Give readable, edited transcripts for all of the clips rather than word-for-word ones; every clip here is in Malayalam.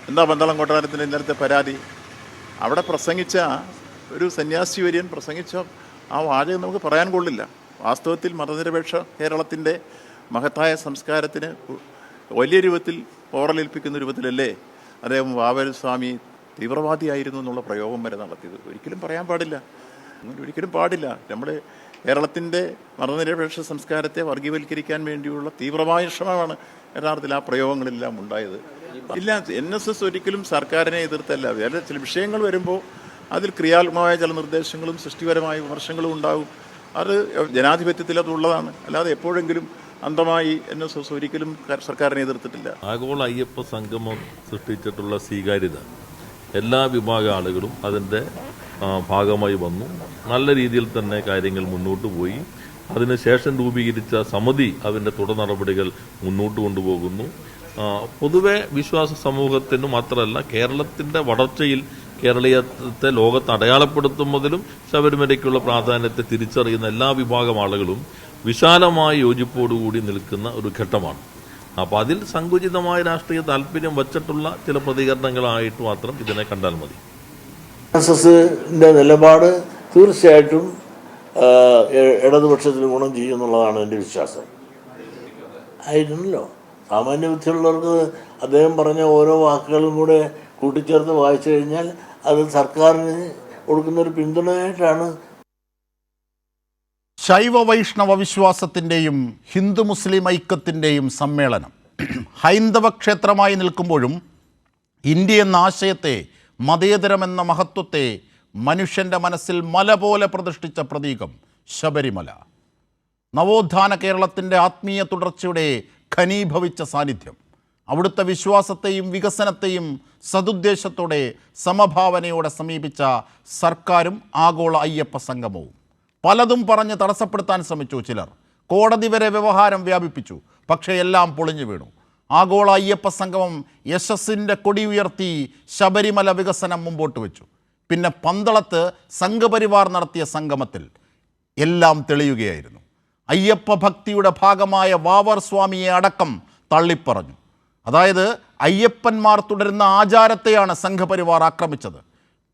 എന്താ പന്തളം കൊട്ടാരത്തിൻ്റെ ഇന്നലത്തെ പരാതി? അവിടെ പ്രസംഗിച്ച ഒരു സന്യാസി വര്യൻ പ്രസംഗിച്ച ആ വാചകം നമുക്ക് പറയാൻ കൊള്ളില്ല. വാസ്തവത്തിൽ മതനിരപേക്ഷ കേരളത്തിൻ്റെ മഹത്തായ സംസ്കാരത്തിന് വലിയ രൂപത്തിൽ പോറലേൽപ്പിക്കുന്ന രൂപത്തിലല്ലേ അദ്ദേഹം വാവൽ സ്വാമി തീവ്രവാദിയായിരുന്നു എന്നുള്ള പ്രയോഗം വരെ നടത്തിയത്. ഒരിക്കലും പറയാൻ പാടില്ല, അങ്ങനെ ഒരിക്കലും പാടില്ല. നമ്മുടെ കേരളത്തിൻ്റെ മതനിരപേക്ഷ സംസ്കാരത്തെ വർഗീയവൽക്കരിക്കാൻ വേണ്ടിയുള്ള തീവ്രമായ ശ്രമമാണ് യഥാർത്ഥത്തിൽ ആ പ്രയോഗങ്ങളെല്ലാം ഉണ്ടായത്. ഇല്ല, NSS ഒരിക്കലും സർക്കാരിനെ എതിർത്തല്ല. വേറെ ചില വിഷയങ്ങൾ വരുമ്പോൾ അതിൽ ക്രിയാത്മകമായ ചില നിർദ്ദേശങ്ങളും സൃഷ്ടിപരമായ വിമർശനങ്ങളും ഉണ്ടാകും. അത് ജനാധിപത്യത്തിൽ അതുള്ളതാണ്. അല്ലാതെ എപ്പോഴെങ്കിലും അന്ധമായി NSS ഒരിക്കലും സർക്കാരിനെ എതിർത്തിട്ടില്ല. ആഗോള അയ്യപ്പ സംഗമം സൃഷ്ടിച്ചിട്ടുള്ള സ്വീകാര്യത എല്ലാ വിഭാഗ ആളുകളും അതിൻ്റെ ഭാഗമായി വന്നു. നല്ല രീതിയിൽ തന്നെ കാര്യങ്ങൾ മുന്നോട്ട് പോയി. അതിനുശേഷം രൂപീകരിച്ച സമിതി അതിൻ്റെ തുടർ നടപടികൾ മുന്നോട്ട് കൊണ്ടുപോകുന്നു. പൊതുവെ വിശ്വാസ സമൂഹത്തിന് മാത്രമല്ല, കേരളത്തിൻ്റെ വളർച്ചയിൽ കേരളീയത്തെ ലോകത്ത് അടയാളപ്പെടുത്തുന്നതിലും ശബരിമലയ്ക്കുള്ള പ്രാധാന്യത്തെ തിരിച്ചറിയുന്ന എല്ലാ വിഭാഗം ആളുകളും വിശാലമായ യോജിപ്പോടുകൂടി നിൽക്കുന്ന ഒരു ഘട്ടമാണ്. അപ്പോൾ അതിൽ സങ്കുചിതമായ രാഷ്ട്രീയ താല്പര്യം വച്ചിട്ടുള്ള ചില പ്രതികരണങ്ങളായിട്ട് മാത്രം ഇതിനെ കണ്ടാൽ മതി. NSSന്റെ നിലപാട് തീർച്ചയായിട്ടും ഇടതുപക്ഷത്തിന് ഗുണം ചെയ്യുമെന്നുള്ളതാണ് എൻ്റെ വിശ്വാസം. ആയിരുന്നല്ലോ, സാമാന്യ ബുദ്ധിയുള്ളവർക്ക് അദ്ദേഹം പറഞ്ഞ ഓരോ വാക്കുകളും കൂടെ കൂട്ടിച്ചേർത്ത് വായിച്ചു കഴിഞ്ഞാൽ അത് സർക്കാരിന് കൊടുക്കുന്നൊരു പിന്തുണയായിട്ടാണ്. ശൈവ വൈഷ്ണവ വിശ്വാസത്തിൻ്റെയും ഹിന്ദു മുസ്ലിം ഐക്യത്തിൻ്റെയും സമ്മേളനം ഹൈന്ദവ ക്ഷേത്രമായി നിൽക്കുമ്പോഴും ഇന്ത്യ എന്ന ആശയത്തെ, മതേതരമെന്ന മഹത്വത്തെ മനുഷ്യൻ്റെ മനസ്സിൽ മല പോലെ പ്രതിഷ്ഠിച്ച പ്രതീകം ശബരിമല. നവോത്ഥാന കേരളത്തിൻ്റെ ആത്മീയ തുടർച്ചയുടെ ഘനീഭവിച്ച സാന്നിധ്യം. അവിടുത്തെ വിശ്വാസത്തെയും വികസനത്തെയും സതുദ്ദേശത്തോടെ സമഭാവനയോടെ സമീപിച്ച സർക്കാരും ആഗോള അയ്യപ്പ സംഗമവും. പലതും പറഞ്ഞ് തടസ്സപ്പെടുത്താൻ ശ്രമിച്ചു ചിലർ. കോടതി വരെ വ്യവഹാരം വ്യാപിപ്പിച്ചു. പക്ഷേ എല്ലാം പൊളിഞ്ഞു വീണു. ആഗോള അയ്യപ്പ സംഗമം യശസ്സിൻ്റെ കൊടി ഉയർത്തി ശബരിമല വികസനം മുമ്പോട്ട് വെച്ചു. പിന്നെ പന്തളത്ത് സംഘപരിവാർ നടത്തിയ സംഗമത്തിൽ എല്ലാം തെളിയുകയായിരുന്നു. അയ്യപ്പ ഭക്തിയുടെ ഭാഗമായ വാവർ സ്വാമിയെ അടക്കം തള്ളിപ്പറഞ്ഞു. അതായത് അയ്യപ്പന്മാർ തുടരുന്ന ആചാരത്തെയാണ് സംഘപരിവാർ ആക്രമിച്ചത്.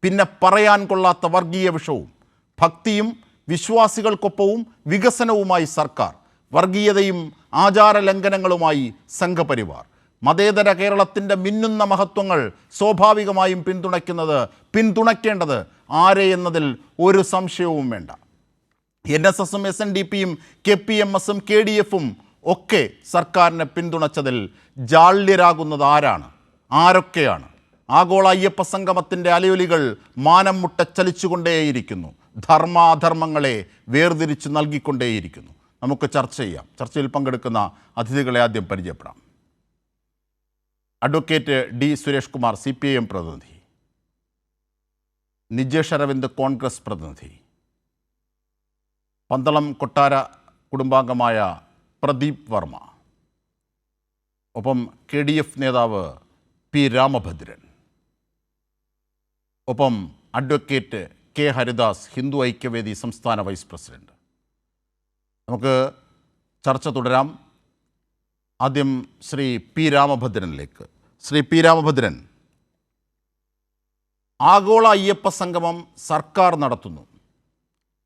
പിന്നെ പറയാൻ കൊള്ളാത്ത വർഗീയ വിഷവും. ഭക്തിയും വിശ്വാസികൾക്കൊപ്പവും വികസനവുമായി സർക്കാർ, വർഗീയതയും ആചാര ലംഘനങ്ങളുമായി സംഘപരിവാർ. മതേതര കേരളത്തിൻ്റെ മിന്നുന്ന മഹത്വങ്ങൾ സ്വാഭാവികമായും പിന്തുണയ്ക്കേണ്ടത് ആരെ എന്നതിൽ ഒരു സംശയവും വേണ്ട. NSSും SNDPയും KPMSും KDFും ഒക്കെ സർക്കാരിനെ പിന്തുണച്ചതിൽ ജാള്യരാകുന്നത് ആരാണ്, ആരൊക്കെയാണ്? ആഗോള അയ്യപ്പ സംഗമത്തിൻ്റെ അലയൊലികൾ മാനം മുട്ട ചലിച്ചുകൊണ്ടേയിരിക്കുന്നു. ധർമാധർമ്മങ്ങളെ വേർതിരിച്ചു നൽകിക്കൊണ്ടേയിരിക്കുന്നു. നമുക്ക് ചർച്ച ചെയ്യാം. ചർച്ചയിൽ പങ്കെടുക്കുന്ന അതിഥികളെ ആദ്യം പരിചയപ്പെടാം. Advocate D Suresh Kumar CPIM പ്രതിനിധി, നിജേഷ് അരവിന്ദ് കോൺഗ്രസ് പ്രതിനിധി, പന്തളം കൊട്ടാര കുടുംബാംഗമായ പ്രദീപ് വർമ്മ, ഒപ്പം KDF നേതാവ് P രാമഭദ്രൻ, ഒപ്പം അഡ്വക്കേറ്റ് K ഹരിദാസ്, ഹിന്ദു ഐക്യവേദി സംസ്ഥാന വൈസ് പ്രസിഡന്റ്. നമുക്ക് ചർച്ച തുടരാം. ആദ്യം ശ്രീ P രാമഭദ്രനിലേക്ക്. ശ്രീ P രാമഭദ്രൻ, ആഗോള അയ്യപ്പ സംഗമം സർക്കാർ നടത്തുന്നു.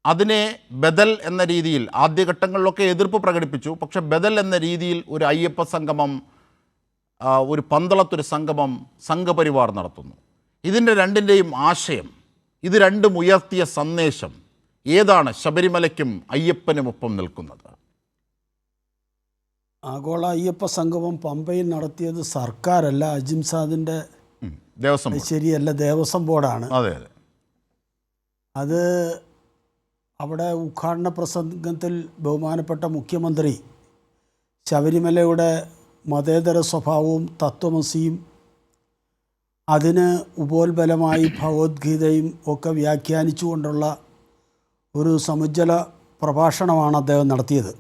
അതിനെ ബദൽ എന്ന രീതിയിൽ ആദ്യഘട്ടങ്ങളിലൊക്കെ എതിർപ്പ് പ്രകടിപ്പിച്ചു. പക്ഷേ ബദൽ എന്ന രീതിയിൽ ഒരു അയ്യപ്പ സംഗമം, ഒരു പന്തളത്തൊരു സംഗമം സംഘപരിവാർ നടത്തുന്നു. ഇതിൻ്റെ രണ്ടിൻ്റെയും ആശയം, ഇത് രണ്ടും ഉയർത്തിയ സന്ദേശം ഏതാണ് ശബരിമലയ്ക്കും അയ്യപ്പനുമൊപ്പം നിൽക്കുന്നത്? ആഗോള അയ്യപ്പ സംഗമം പമ്പയിൽ നടത്തിയത് സർക്കാരല്ല, അജിംസാദിൻ്റെ ദേവസ്വം, ശരിയല്ല, ദേവസ്വം ബോർഡാണ്. അതെ അതെ. അത് അവിടെ ഉദ്ഘാടന പ്രസംഗത്തിൽ ബഹുമാനപ്പെട്ട മുഖ്യമന്ത്രി ശബരിമലയുടെ മതേതര സ്വഭാവവും തത്വമസിയും അതിന് ഉപോത്ബലമായി ഭഗവത്ഗീതയും ഒക്കെ വ്യാഖ്യാനിച്ചുകൊണ്ടുള്ള ഒരു സമുജ്ജല പ്രഭാഷണമാണ് അദ്ദേഹം നടത്തിയത്.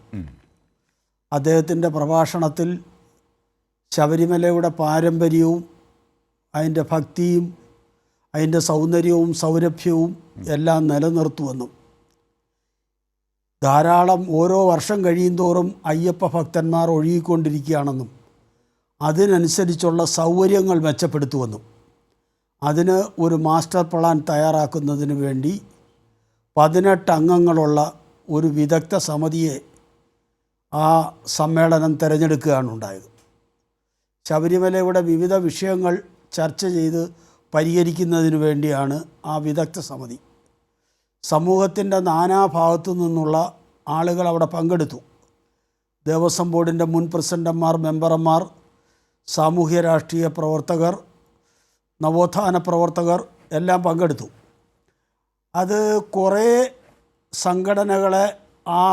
അദ്ദേഹത്തിൻ്റെ പ്രഭാഷണത്തിൽ ശബരിമലയുടെ പാരമ്പര്യവും അതിൻ്റെ ഭക്തിയും അതിൻ്റെ സൗന്ദര്യവും സൗരഭ്യവും എല്ലാം നിലനിർത്തുമെന്നും ധാരാളം ഓരോ വർഷം കഴിയുന്തോറും അയ്യപ്പ ഭക്തന്മാർ ഒഴുകിക്കൊണ്ടിരിക്കുകയാണെന്നും അതിനനുസരിച്ചുള്ള സൗകര്യങ്ങൾ മെച്ചപ്പെടുത്തുമെന്നും അതിന് ഒരു മാസ്റ്റർ പ്ലാൻ തയ്യാറാക്കുന്നതിന് വേണ്ടി 18 അംഗങ്ങളുള്ള ഒരു വിദഗ്ധ സമിതിയെ ആ സമ്മേളനം തിരഞ്ഞെടുക്കുകയാണ് ഉണ്ടായത്. ശബരിമലയുടെ വിവിധ വിഷയങ്ങൾ ചർച്ച ചെയ്ത് പരിഹരിക്കുന്നതിന് വേണ്ടിയാണ് ആ വിദഗ്ധ സമിതി. സമൂഹത്തിൻ്റെ നാനാഭാഗത്തു നിന്നുള്ള ആളുകൾ അവിടെ പങ്കെടുത്തു. ദേവസ്വം ബോർഡിൻ്റെ മുൻ പ്രസിഡന്റുമാർ, മെമ്പർമാർ, സാമൂഹ്യ രാഷ്ട്രീയ പ്രവർത്തകർ, നവോത്ഥാന പ്രവർത്തകർ എല്ലാം പങ്കെടുത്തു. അത് കുറേ സംഘടനകളെ ആ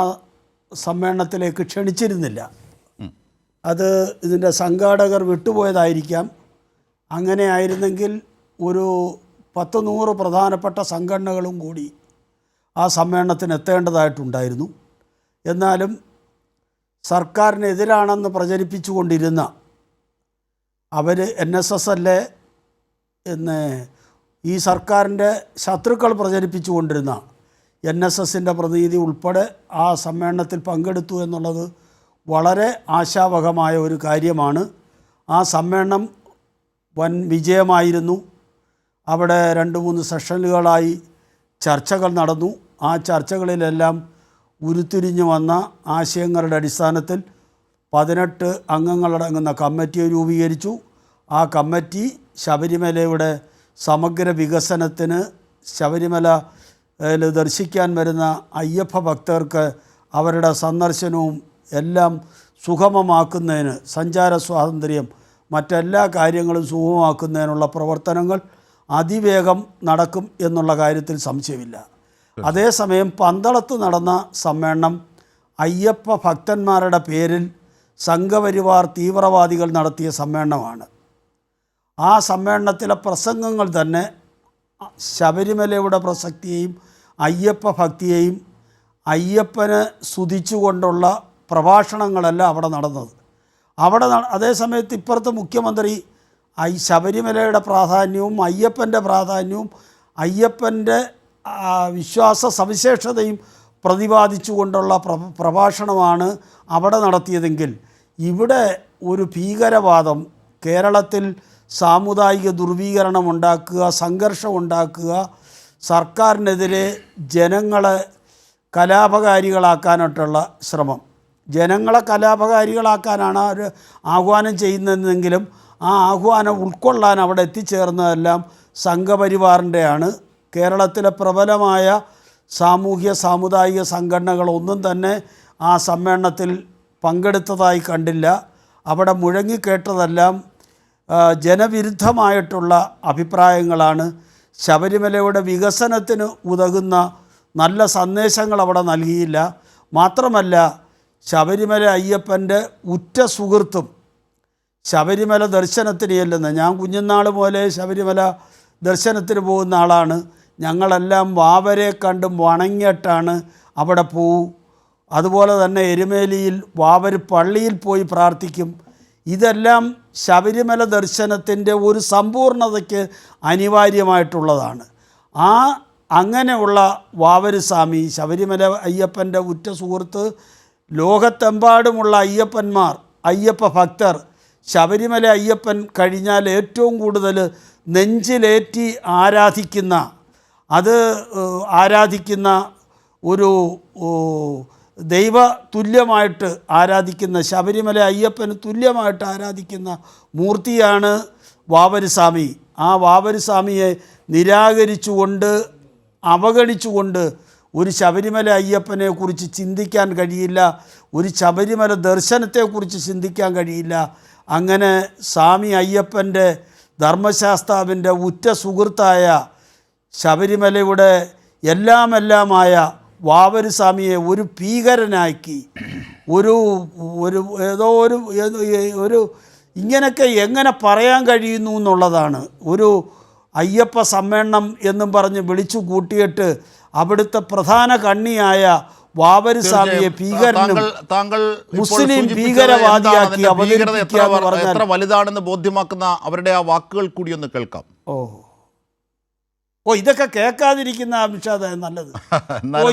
സമ്മേളനത്തിലേക്ക് ക്ഷണിച്ചിരുന്നില്ല. അത് ഇതിൻ്റെ സംഘാടകർ വിട്ടുപോയതായിരിക്കാം. അങ്ങനെ ആയിരുന്നെങ്കിൽ ഒരു 10-100 പ്രധാനപ്പെട്ട സംഘടനകളും കൂടി ആ സമ്മേളനത്തിന് എത്തേണ്ടതായിട്ടുണ്ടായിരുന്നു. എന്നാലും സർക്കാരിനെതിരാണെന്ന് പ്രചരിപ്പിച്ചുകൊണ്ടിരുന്ന അവർ NSS അല്ലേ എന്ന് ഈ സർക്കാരിൻ്റെ ശത്രുക്കൾ പ്രചരിപ്പിച്ചുകൊണ്ടിരുന്ന NSSൻ്റെ പ്രതിനിധി ഉൾപ്പെടെ ആ സമ്മേളനത്തിൽ പങ്കെടുത്തു എന്നുള്ളത് വളരെ ആശാവഹമായ ഒരു കാര്യമാണ്. ആ സമ്മേളനം വൻ വിജയമായിരുന്നു. അവിടെ 2-3 സെഷനുകളായി ചർച്ചകൾ നടന്നു. ആ ചർച്ചകളിലെല്ലാം ഉരുത്തിരിഞ്ഞു വന്ന ആശയങ്ങളുടെ അടിസ്ഥാനത്തിൽ 18 അംഗങ്ങളടങ്ങുന്ന കമ്മിറ്റിയെ രൂപീകരിച്ചു. ആ കമ്മിറ്റി ശബരിമലയുടെ സമഗ്ര വികസനത്തിന്, ശബരിമല ദർശിക്കാൻ വരുന്ന അയ്യപ്പ ഭക്തർക്ക് അവരുടെ സന്ദർശനവും എല്ലാം സുഗമമാക്കുന്നതിന്, സഞ്ചാര സ്വാതന്ത്ര്യം, മറ്റെല്ലാ കാര്യങ്ങളും സുഗമമാക്കുന്നതിനുള്ള പ്രവർത്തനങ്ങൾ അതിവേഗം നടക്കും എന്നുള്ള കാര്യത്തിൽ സംശയമില്ല. അതേസമയം പന്തളത്ത് നടന്ന സമ്മേളനം അയ്യപ്പ ഭക്തന്മാരുടെ പേരിൽ സംഘപരിവാർ തീവ്രവാദികൾ നടത്തിയ സമ്മേളനമാണ്. ആ സമ്മേളനത്തിലെ പ്രസംഗങ്ങൾ തന്നെ ശബരിമലയുടെ പ്രസക്തിയെയും അയ്യപ്പ ഭക്തിയെയും അയ്യപ്പനെ സ്തുതിച്ചുകൊണ്ടുള്ള പ്രഭാഷണങ്ങളല്ല അവിടെ നടന്നത്. അതേസമയത്ത് ഇപ്പുറത്ത് മുഖ്യമന്ത്രി ശബരിമലയുടെ പ്രാധാന്യവും അയ്യപ്പൻ്റെ പ്രാധാന്യവും അയ്യപ്പൻ്റെ വിശ്വാസ സവിശേഷതയും പ്രതിപാദിച്ചുകൊണ്ടുള്ള പ്രഭാഷണമാണ് അവിടെ നടത്തിയതെങ്കിൽ ഇവിടെ ഒരു ഭീകരവാദം, കേരളത്തിൽ സാമുദായിക ദുർവീകരണം ഉണ്ടാക്കുക, സംഘർഷം ഉണ്ടാക്കുക, സർക്കാരിനെതിരെ ജനങ്ങളെ കലാപകാരികളാക്കാനായിട്ടുള്ള ശ്രമം, ജനങ്ങളെ കലാപകാരികളാക്കാനാണ് അവർ ആഹ്വാനം ചെയ്യുന്നതെങ്കിലും ആ ആഹ്വാനം ഉൾക്കൊള്ളാൻ അവിടെ എത്തിച്ചേർന്നതെല്ലാം സംഘപരിവാറിൻ്റെയാണ്. കേരളത്തിലെ പ്രബലമായ സാമൂഹ്യ സാമുദായിക സംഘടനകളൊന്നും തന്നെ ആ സമ്മേളനത്തിൽ പങ്കെടുത്തതായി കണ്ടില്ല. അവിടെ മുഴങ്ങിക്കേട്ടതെല്ലാം ജനവിരുദ്ധമായിട്ടുള്ള അഭിപ്രായങ്ങളാണ്. ശബരിമലയുടെ വികസനത്തിന് ഉതകുന്ന നല്ല സന്ദേശങ്ങൾ അവിടെ നൽകിയില്ല. മാത്രമല്ല, ശബരിമല അയ്യപ്പൻ്റെ ഉറ്റ സുഹൃത്തും ശബരിമല ദർശനത്തിന് ചെല്ലുന്ന, ഞാൻ കുഞ്ഞുനാൾ പോലെ ശബരിമല ദർശനത്തിന് പോകുന്ന ആളാണ്. ഞങ്ങളെല്ലാം വാവരെ കണ്ടും വണങ്ങിയിട്ടാണ് അവിടെ പോവും. അതുപോലെ തന്നെ എരുമേലിയിൽ വാവര് പള്ളിയിൽ പോയി പ്രാർത്ഥിക്കും. ഇതെല്ലാം ശബരിമല ദർശനത്തിൻ്റെ ഒരു സമ്പൂർണതയ്ക്ക് അനിവാര്യമായിട്ടുള്ളതാണ്. അങ്ങനെയുള്ള വാവര് സ്വാമി, ശബരിമല അയ്യപ്പൻ്റെ ഉറ്റ സുഹൃത്ത്, ലോകത്തെമ്പാടുമുള്ള അയ്യപ്പന്മാർ, അയ്യപ്പ ഭക്തർ ശബരിമല അയ്യപ്പൻ കഴിഞ്ഞാൽ ഏറ്റവും കൂടുതൽ നെഞ്ചിലേറ്റി ആരാധിക്കുന്ന ഒരു ദൈവ തുല്യമായിട്ട് ആരാധിക്കുന്ന, ശബരിമല അയ്യപ്പന് തുല്യമായിട്ട് ആരാധിക്കുന്ന മൂർത്തിയാണ് വാവര് സ്വാമി. ആ വാവര് സ്വാമിയെ നിരാകരിച്ചുകൊണ്ട്, അവഗണിച്ചുകൊണ്ട് ഒരു ശബരിമല അയ്യപ്പനെ കുറിച്ച് ചിന്തിക്കാൻ കഴിയില്ല, ഒരു ശബരിമല ദർശനത്തെക്കുറിച്ച് ചിന്തിക്കാൻ കഴിയില്ല. അങ്ങനെ സ്വാമി അയ്യപ്പൻ്റെ, ധർമ്മശാസ്താവിൻ്റെ ഉറ്റ സുഹൃത്തായ, ശബരിമലയുടെ എല്ലാമായ വാവര് സ്വാമിയെ ഒരു ഭീകരനാക്കി, ഒരു ഇങ്ങനെയൊക്കെ എങ്ങനെ പറയാൻ കഴിയുന്നു എന്നുള്ളതാണ്. ഒരു അയ്യപ്പ സമ്മേളനം എന്നും പറഞ്ഞ് വിളിച്ചു കൂട്ടിയിട്ട് അവിടുത്തെ പ്രധാന കണ്ണിയായ വാവര് സ്വാമിയെ ഭീകരനും മുസ്ലിം ഭീകരവാദിയാക്കി അവതരിപ്പിക്കുക എന്ന് പറഞ്ഞാൽ എത്ര വലുതാണെന്ന് ബോധ്യമാക്കുന്ന അവരുടെ ആ വാക്കുകൾ കൂടി ഒന്ന് കേൾക്കാം. ഇതൊക്കെ കേൾക്കാതിരിക്കുന്ന അമിത്ഷാദ് നല്ലത്.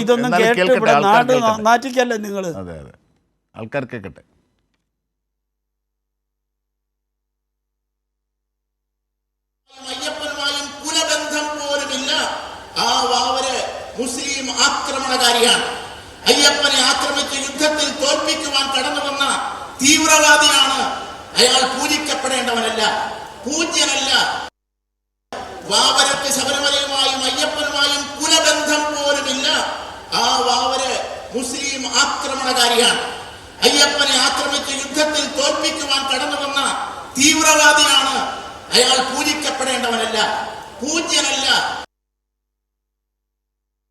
ഇതൊന്നും കേട്ട് ഇവിടെ നാട് നാറ്റിക്കല്ലേ നിങ്ങൾ. അതെ, ആൾക്കാർ കേൾക്കട്ടെ. ആ വാവര് മുസ്ലിം ആക്രമണകാരിയാണ്. അയ്യപ്പനെ ആക്രമിച്ച് യുദ്ധത്തിൽ തോൽപ്പിക്കുവാൻ കടന്നു വന്ന തീവ്രവാദിയാണ്. അയാൾ പൂജിക്കപ്പെടേണ്ടവനല്ല, പൂജ്യനല്ല. വാവരക്ക് ശബരിമലയുമായും അയ്യപ്പനുമായും കുലബന്ധം പോലുമില്ല. ആ വാവര് മുസ്ലിം ആക്രമണകാരിയാണ്. അയ്യപ്പനെ ആക്രമിച്ച് യുദ്ധത്തിൽ തോൽപ്പിക്കുവാൻ കടന്നു വന്ന തീവ്രവാദിയാണ്. അയാൾ പൂജിക്കപ്പെടേണ്ടവനല്ല, പൂജ്യനല്ല.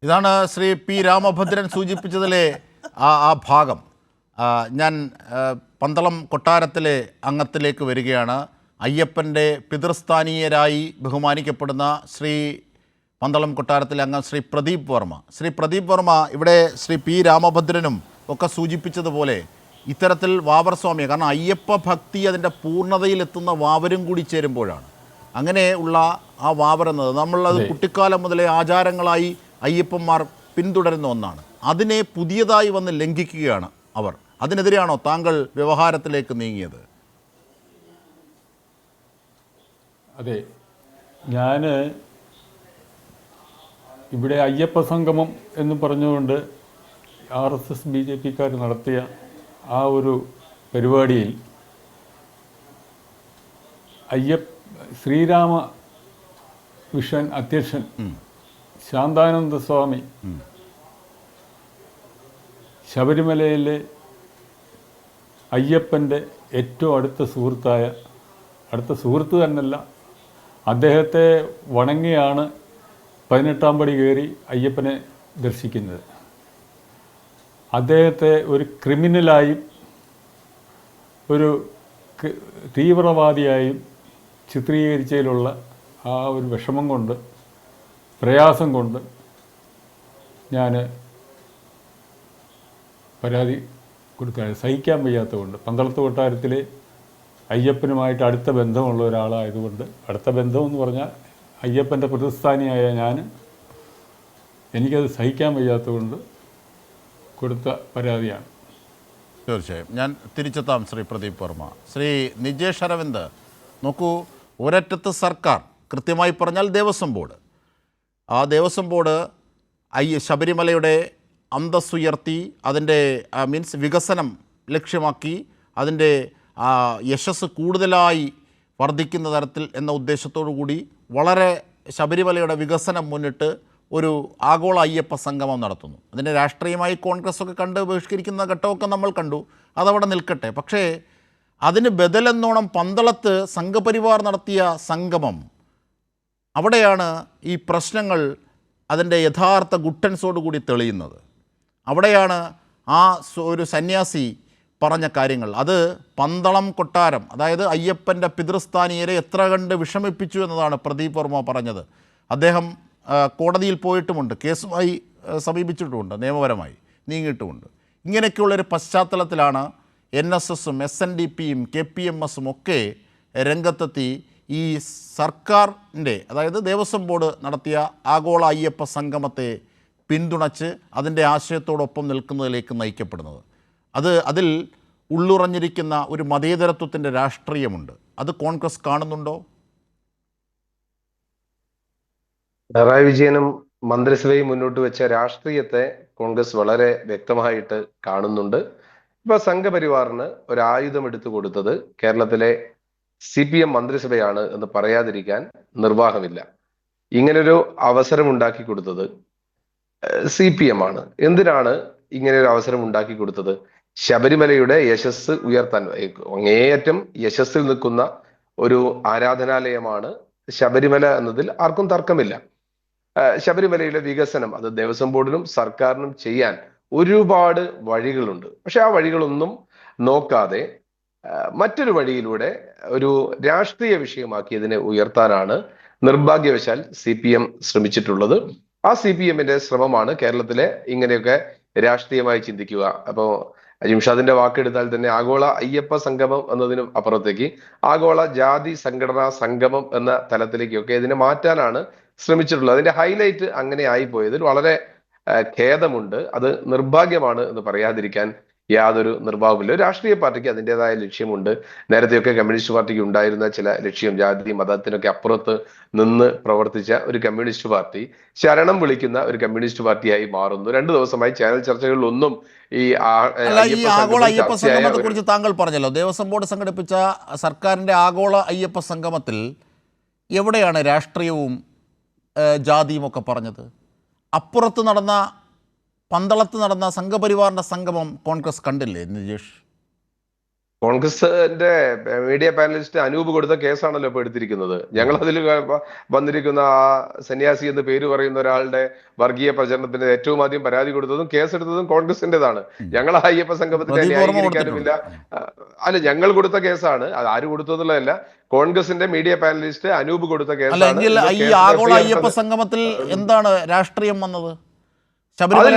ഇതാണ് ശ്രീ പി രാമഭദ്രൻ സൂചിപ്പിച്ചതിലെ ആ ഭാഗം. ഞാൻ പന്തളം കൊട്ടാരത്തിലെ അംഗത്തിലേക്ക് വരികയാണ്. അയ്യപ്പൻ്റെ പിതൃസ്ഥാനീയരായി ബഹുമാനിക്കപ്പെടുന്ന ശ്രീ പന്തളം കൊട്ടാരത്തിലെ അംഗം ശ്രീ പ്രദീപ് വർമ്മ. ശ്രീ പ്രദീപ് വർമ്മ, ഇവിടെ ശ്രീ പി രാമഭദ്രനും ഒക്കെ സൂചിപ്പിച്ചതുപോലെ ഇത്തരത്തിൽ വാവർ സ്വാമിയെ, കാരണം അയ്യപ്പ ഭക്തി അതിൻ്റെ പൂർണ്ണതയിലെത്തുന്ന വാവരും കൂടി ചേരുമ്പോഴാണ് അങ്ങനെ ഉള്ള ആ വാവർ എന്നത് നമ്മളത് കുട്ടിക്കാലം മുതലേ ആചാരങ്ങളായി അയ്യപ്പന്മാർ പിന്തുടരുന്ന ഒന്നാണ്. അതിനെ പുതിയതായി വന്ന് ലംഘിക്കുകയാണ് അവർ. അതിനെതിരെയാണോ താങ്കൾ വ്യവഹാരത്തിലേക്ക് നീങ്ങിയത്? അതെ, ഞാൻ ഇവിടെ അയ്യപ്പ സംഗമം എന്ന് പറഞ്ഞുകൊണ്ട് RSS BJPക്കാർ നടത്തിയ ആ ഒരു പരിപാടിയിൽ ശ്രീരാമ മിഷൻ അധ്യക്ഷൻ ശാന്താനന്ദ സ്വാമി ശബരിമലയിലെ അയ്യപ്പൻ്റെ ഏറ്റവും അടുത്ത സുഹൃത്ത് തന്നെയല്ല, അദ്ദേഹത്തെ വണങ്ങിയാണ് 18ാം പടി കയറി അയ്യപ്പനെ ദർശിക്കുന്നത്. അദ്ദേഹത്തെ ഒരു ക്രിമിനലായും ഒരു തീവ്രവാദിയായും ചിത്രീകരിച്ചതിലുള്ള ആ ഒരു വിഷമം കൊണ്ട്, പ്രയാസം കൊണ്ട് ഞാൻ പരാതി കൊടുക്കാൻ സഹിക്കാൻ വയ്യാത്തതുകൊണ്ട്, പന്തളത്ത് കൊട്ടാരത്തിലെ അയ്യപ്പനുമായിട്ട് അടുത്ത ബന്ധമുള്ള ഒരാളായതുകൊണ്ട്, അടുത്ത ബന്ധമെന്ന് പറഞ്ഞാൽ അയ്യപ്പൻ്റെ പ്രതിസ്ഥാനിയായ എനിക്കത് സഹിക്കാൻ വയ്യാത്തതുകൊണ്ട് കൊടുത്ത പരാതിയാണ്. തീർച്ചയായും ഞാൻ തിരിച്ചെത്താം ശ്രീ പ്രദീപ് വർമ്മ. ശ്രീ നിജേഷ് അരവിന്ദ്, നോക്കൂ, ഒരറ്റത്ത് സർക്കാർ, കൃത്യമായി പറഞ്ഞാൽ ദേവസ്വം ബോർഡ്, ആ ദേവസ്വം ബോർഡ് ശബരിമലയുടെ അന്തസ്സുയർത്തി അതിൻ്റെ വികസനം ലക്ഷ്യമാക്കി അതിൻ്റെ യശസ് കൂടുതലായി വർദ്ധിക്കുന്ന തരത്തിൽ എന്ന ഉദ്ദേശത്തോടു കൂടി വളരെ ശബരിമലയുടെ വികസനം മുന്നിട്ട് ഒരു ആഗോള അയ്യപ്പ സംഗമം നടത്തുന്നു. അതിനെ രാഷ്ട്രീയമായി കോൺഗ്രസ്സൊക്കെ കണ്ട് ബഹിഷ്കരിക്കുന്ന ഘട്ടമൊക്കെ നമ്മൾ കണ്ടു, അതവിടെ നിൽക്കട്ടെ. പക്ഷേ അതിന് ബദലെന്നോണം പന്തളത്ത് സംഘപരിവാർ നടത്തിയ സംഗമം, അവിടെയാണ് ഈ പ്രശ്നങ്ങൾ അതിൻ്റെ യഥാർത്ഥ ഗുട്ടൻസോടുകൂടി തെളിയുന്നത്. അവിടെയാണ് ആ ഒരു സന്യാസി പറഞ്ഞ കാര്യങ്ങൾ. അത് പന്തളം കൊട്ടാരം, അതായത് അയ്യപ്പൻ്റെ പിതൃസ്ഥാനീയരെ എത്ര കണ്ട് വിഷമിപ്പിച്ചു എന്നതാണ് പ്രദീപ് വർമ്മ പറഞ്ഞത്. അദ്ദേഹം കോടതിയിൽ പോയിട്ടുമുണ്ട്, കേസുമായി സമീപിച്ചിട്ടുമുണ്ട്, നിയമപരമായി നീങ്ങിയിട്ടുമുണ്ട്. ഇങ്ങനെയൊക്കെയുള്ളൊരു പശ്ചാത്തലത്തിലാണ് NSSും SNDPയും KPMSും ഒക്കെ രംഗത്തെത്തി ഈ സർക്കാരിൻ്റെ, അതായത് ദേവസ്വം ബോർഡ് നടത്തിയ ആഗോള അയ്യപ്പ സംഗമത്തെ പിന്തുണച്ച് അതിൻ്റെ ആശയത്തോടൊപ്പം നിൽക്കുന്നതിലേക്ക് നയിക്കപ്പെടുന്നത്. അതിൽ ഉള്ളുറഞ്ഞിരിക്കുന്ന ഒരു മതേതരത്വത്തിൻ്റെ രാഷ്ട്രീയമുണ്ട്. അത് കോൺഗ്രസ് കാണുന്നുണ്ടോ? പിണറായി വിജയനും മന്ത്രിസഭയും മുന്നോട്ട് വെച്ച രാഷ്ട്രീയത്തെ കോൺഗ്രസ് വളരെ വ്യക്തമായിട്ട് കാണുന്നുണ്ട്. ഇപ്പൊ സംഘപരിവാറിന് ഒരു ആയുധം എടുത്തു കൊടുത്തത് കേരളത്തിലെ CPM മന്ത്രിസഭയാണ് എന്ന് പറയാതിരിക്കാൻ നിർവാഹമില്ല. ഇങ്ങനൊരു അവസരം ഉണ്ടാക്കി കൊടുത്തത് CPM ആണ്. എന്തിനാണ് ഇങ്ങനെ ഒരു അവസരം ഉണ്ടാക്കി കൊടുത്തത്? ശബരിമലയുടെ യശസ് ഉയർത്താൻ, അങ്ങേയറ്റം യശസ്സിൽ നിൽക്കുന്ന ഒരു ആരാധനാലയമാണ് ശബരിമല എന്നതിൽ ആർക്കും തർക്കമില്ല. ശബരിമലയുടെ വികസനം അത് ദേവസ്വം ബോർഡിനും സർക്കാരിനും ചെയ്യാൻ ഒരുപാട് വഴികളുണ്ട്. പക്ഷെ ആ വഴികളൊന്നും നോക്കാതെ മറ്റൊരു വഴിയിലൂടെ ഒരു രാഷ്ട്രീയ വിഷയമാക്കി ഇതിനെ ഉയർത്താനാണ് നിർഭാഗ്യവശാൽ CPM ശ്രമിച്ചിട്ടുള്ളത്. ആ CPMന്റെ ശ്രമമാണ് കേരളത്തിലെ ഇങ്ങനെയൊക്കെ രാഷ്ട്രീയമായി ചിന്തിക്കുക. അപ്പോൾ അജിംഷാദിന്റെ വാക്കെടുത്താൽ തന്നെ ആഗോള അയ്യപ്പ സംഗമം എന്നതിന് അപ്പുറത്തേക്ക് ആഗോള ജാതി സംഘടനാ സംഗമം എന്ന തലത്തിലേക്കൊക്കെ ഇതിനെ മാറ്റാനാണ് ശ്രമിച്ചിട്ടുള്ളത്. അതിന്റെ ഹൈലൈറ്റ് അങ്ങനെ ആയിപ്പോയതിൽ വളരെ ഖേദമുണ്ട്. അത് നിർഭാഗ്യമാണ് എന്ന് പറയാതിരിക്കാൻ യാതൊരു നിർവാഹമില്ല. ഒരു രാഷ്ട്രീയ പാർട്ടിക്ക് അതിൻ്റെതായ ലക്ഷ്യമുണ്ട്. നേരത്തെയൊക്കെ കമ്മ്യൂണിസ്റ്റ് പാർട്ടിക്ക് ഉണ്ടായിരുന്ന ചില ലക്ഷ്യം, ജാതി മതത്തിനൊക്കെ അപ്പുറത്ത് നിന്ന് പ്രവർത്തിച്ച ഒരു കമ്മ്യൂണിസ്റ്റ് പാർട്ടി ശരണം വിളിക്കുന്ന ഒരു കമ്മ്യൂണിസ്റ്റ് പാർട്ടിയായി മാറുന്നു. 2 ദിവസമായി ചാനൽ ചർച്ചകളിലൊന്നും ഈ അല്ല, ഈ ആഗോള അയ്യപ്പ സംഗമത്തെ ചർച്ചയായ കുറിച്ച് താങ്കൾ പറഞ്ഞല്ലോ, ദേവസ്വം ബോർഡ് സംഘടിപ്പിച്ച സർക്കാരിൻ്റെ ആഗോള അയ്യപ്പ സംഗമത്തിൽ എവിടെയാണ് രാഷ്ട്രീയവും ജാതിയും ഒക്കെ പറഞ്ഞത്? അപ്പുറത്ത് നടന്ന, പന്തളത്ത് നടന്ന സംഘപരിവാറിൻ്റെ സംഗമം കോൺഗ്രസ് കണ്ടില്ലേ നിജേഷ്? കോൺഗ്രസിന്റെ മീഡിയ പാനലിസ്റ്റ് അനൂപ് കൊടുത്ത കേസാണല്ലോ ഇപ്പൊ എടുത്തിരിക്കുന്നത്. ഞങ്ങൾ അതിൽ വന്നിരിക്കുന്ന ആ സന്യാസി എന്ന് പേര് പറയുന്ന ഒരാളുടെ വർഗീയ പ്രചരണത്തിന് ഏറ്റവും ആദ്യം പരാതി കൊടുത്തതും കേസെടുത്തതും കോൺഗ്രസിന്റേതാണ്. ഞങ്ങൾ ആ അയ്യപ്പ സംഗമത്തിന് ന്യായീകരിക്കാനുമില്ല. അല്ല, ഞങ്ങൾ കൊടുത്ത കേസാണ്, അത് ആര് കൊടുത്തതുള്ളതല്ല. കോൺഗ്രസിന്റെ മീഡിയ പാനലിസ്റ്റ് അനൂപ് കൊടുത്ത കേസാണ്. ഈ ആഗോള അയ്യപ്പ സംഗമത്തിൽ എന്താണ് രാഷ്ട്രീയം വന്നത്?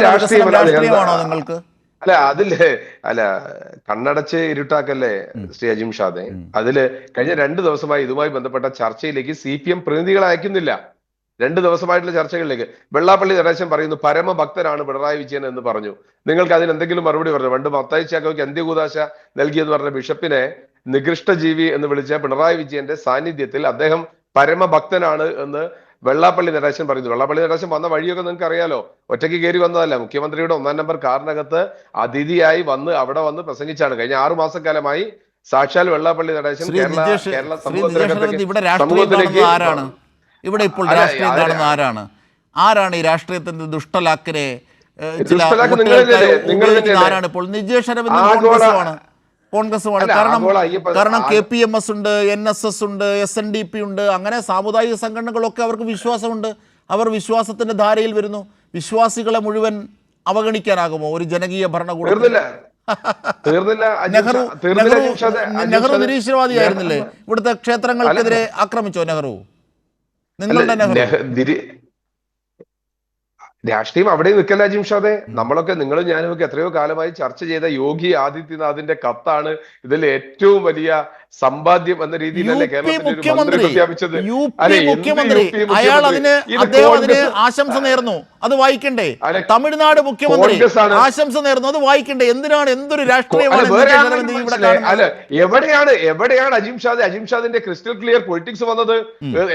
രാഷ്ട്രീയമാണോ നിങ്ങൾക്ക്? അല്ല കണ്ണടച്ച് ഇരുട്ടാക്കല്ലേ ശ്രീ അജിം ഷാദെ. അതില് കഴിഞ്ഞ 2 ദിവസമായി ഇതുമായി ബന്ധപ്പെട്ട ചർച്ചയിലേക്ക് CPM പ്രതിനിധികളെ അയക്കുന്നില്ല. 2 ദിവസമായിട്ടുള്ള ചർച്ചകളിലേക്ക് വെള്ളാപ്പള്ളി നടേശൻ പറയുന്നു പരമഭക്തനാണ് പിണറായി വിജയൻ എന്ന് പറഞ്ഞു. നിങ്ങൾക്ക് അതിന് എന്തെങ്കിലും മറുപടി പറഞ്ഞു? പണ്ട് മത്തായി ചാക്കോയ്ക്ക് അന്ത്യകൂദാശ നൽകിയെന്ന് പറഞ്ഞ ബിഷപ്പിനെ നികൃഷ്ടജീവി എന്ന് വിളിച്ച പിണറായി വിജയന്റെ സാന്നിധ്യത്തിൽ അദ്ദേഹം പരമഭക്തനാണ് എന്ന് വെള്ളാപ്പള്ളി നടേശൻ പറയുന്നു. വെള്ളാപ്പള്ളി നടേശൻ വന്ന വഴിയൊക്കെ നിങ്ങൾക്ക് അറിയാലോ. ഒറ്റയ്ക്ക് കയറി വന്നതല്ല. മുഖ്യമന്ത്രിയുടെ 1-ാം നമ്പർ കാറിനകത്ത് അതിഥിയായി വന്ന് അവിടെ വന്ന് പ്രസംഗിച്ചാണ്. കഴിഞ്ഞ 6 മാസക്കാലമായി സാക്ഷാൽ വെള്ളാപ്പള്ളി നടേശൻ കേരള സമൂഹത്തിലേക്ക് ആരാണ് ഇവിടെ ഇപ്പോൾ രാഷ്ട്രീയം കാണുന്ന? ആരാണ് ഈ രാഷ്ട്രീയത്തിന്റെ ദുഷ്ടലാക്കിനെ ആരാണ് ഇപ്പോൾ? നിജേഷ് അരവിന്ദ് കോൺഗ്രസുമാണ്. കാരണം KPMS ഉണ്ട്, NSS ഉണ്ട്, SNDP ഉണ്ട്, അങ്ങനെ സാമുദായിക സംഘടനകളൊക്കെ അവർക്ക് വിശ്വാസമുണ്ട്. അവർ വിശ്വാസത്തിന്റെ ധാരയിൽ വരുന്നു. വിശ്വാസികളെ മുഴുവൻ അവഗണിക്കാനാകുമോ ഒരു ജനകീയ ഭരണകൂടം? നെഹ്റു നിരീശ്വരവാദിയായിരുന്നില്ലേ? ഇവിടുത്തെ ക്ഷേത്രങ്ങൾക്കെതിരെ ആക്രമിച്ചോ നെഹ്റു? നിങ്ങളുടെ നെഹ്റു രാഷ്ട്രീയം അവിടെ നിൽക്കല്ല ജിംഷാദെ. നമ്മളൊക്കെ നിങ്ങളും ഞാനും ഒക്കെ എത്രയോ കാലമായി ചർച്ച ചെയ്ത യോഗി ആദിത്യനാഥിന്റെ കത്താണ് ഇതിൽ ഏറ്റവും വലിയ സമ്പാദ്യം എന്ന രീതിയിലല്ലേ കേരളത്തിൽ പ്രഖ്യാപിച്ചത്. അയാൾ അതിന് ആശംസ നേർന്നു, അത് വായിക്കണ്ടേ? തമിഴ്നാട് മുഖ്യമന്ത്രി ആശംസ നേർന്നു, അത് വായിക്കണ്ടേ? എന്തൊരു രാഷ്ട്രീയമാണ്? എവിടെയാണ് അജിംഷാദിന്റെ ക്രിസ്റ്റൽ ക്ലിയർ പൊളിറ്റിക്സ് വന്നത്?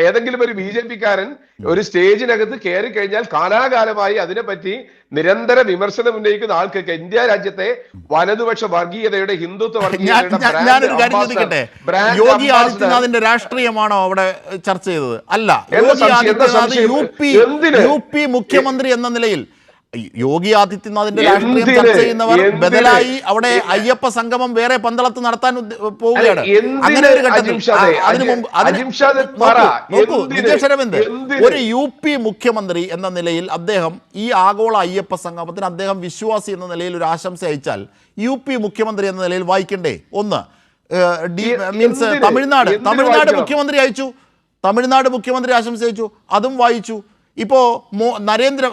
ഏതെങ്കിലും ഒരു BJP കാരൻ ഒരു സ്റ്റേജിനകത്ത് കയറി കഴിഞ്ഞാൽ കാലാകാലമായി അതിനെപ്പറ്റി നിരന്തര വിമർശനം ഉന്നയിക്കുന്ന ആൾക്കൊക്കെ ഇന്ത്യ രാജ്യത്തെ വലതുപക്ഷ വർഗീയതയുടെ ഹിന്ദുത്വ വർഗീയതയുടെ യോഗി ആദിത്യനാഥിന്റെ രാഷ്ട്രീയമാണോ അവിടെ ചർച്ച ചെയ്തത്? അല്ല, യോഗി ആദിത്യനാഥ് UP മുഖ്യമന്ത്രി എന്ന നിലയിൽ യോഗി ആദിത്യനാഥിന്റെ രാഷ്ട്രീയം ചർച്ച ചെയ്യുന്നവർ ബദലായി അവിടെ അയ്യപ്പ സംഗമം വേറെ പന്തളത്ത് നടത്താൻ പോവുകയാണ്. അങ്ങനെ ഒരു ഘട്ടത്തിൽ നിജേഷ് അരവിന്ദ് ഒരു UP മുഖ്യമന്ത്രി എന്ന നിലയിൽ അദ്ദേഹം ഈ ആഗോള അയ്യപ്പ സംഗമത്തിന് അദ്ദേഹം വിശ്വാസി എന്ന നിലയിൽ ഒരു ആശംസ അയച്ചാൽ UP മുഖ്യമന്ത്രി എന്ന നിലയിൽ വായിക്കണ്ടേ? ഒന്ന് മീൻസ് തമിഴ്നാട് മുഖ്യമന്ത്രി അയച്ചു, തമിഴ്നാട് മുഖ്യമന്ത്രി ആശംസ അയച്ചു, അതും വായിച്ചു. ഇപ്പോൾ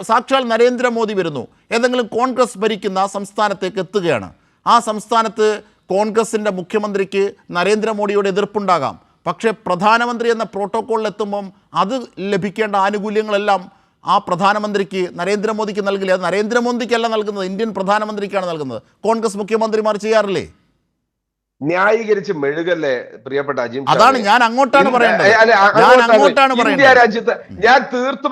സാക്ഷാൽ നരേന്ദ്രമോദി വരുന്നു, ഏതെങ്കിലും കോൺഗ്രസ് ഭരിക്കുന്ന സംസ്ഥാനത്തേക്ക് എത്തുകയാണ്. ആ സംസ്ഥാനത്ത് കോൺഗ്രസിൻ്റെ മുഖ്യമന്ത്രിക്ക് നരേന്ദ്രമോദിയോട് എതിർപ്പുണ്ടാകാം. പക്ഷേ പ്രധാനമന്ത്രി എന്ന പ്രോട്ടോക്കോളിൽ എത്തുമ്പം അത് ലഭിക്കേണ്ട ആനുകൂല്യങ്ങളെല്ലാം ആ പ്രധാനമന്ത്രിക്ക് നരേന്ദ്രമോദിക്ക് നൽകില്ല. അത് നരേന്ദ്രമോദിക്കല്ല നൽകുന്നത്, ഇന്ത്യൻ പ്രധാനമന്ത്രിക്കാണ് നൽകുന്നത്. കോൺഗ്രസ് മുഖ്യമന്ത്രിമാർ ചെയ്യാറില്ലേ? ന്യായീകരിച്ച് മെഴുകല്ലേ പ്രിയപ്പെട്ട അജിം. അതാണ് ഞാൻ അങ്ങോട്ടാണ് പറയേണ്ടത്. ഇന്ത്യ രാജ്യത്ത് ഞാൻ തീർത്തും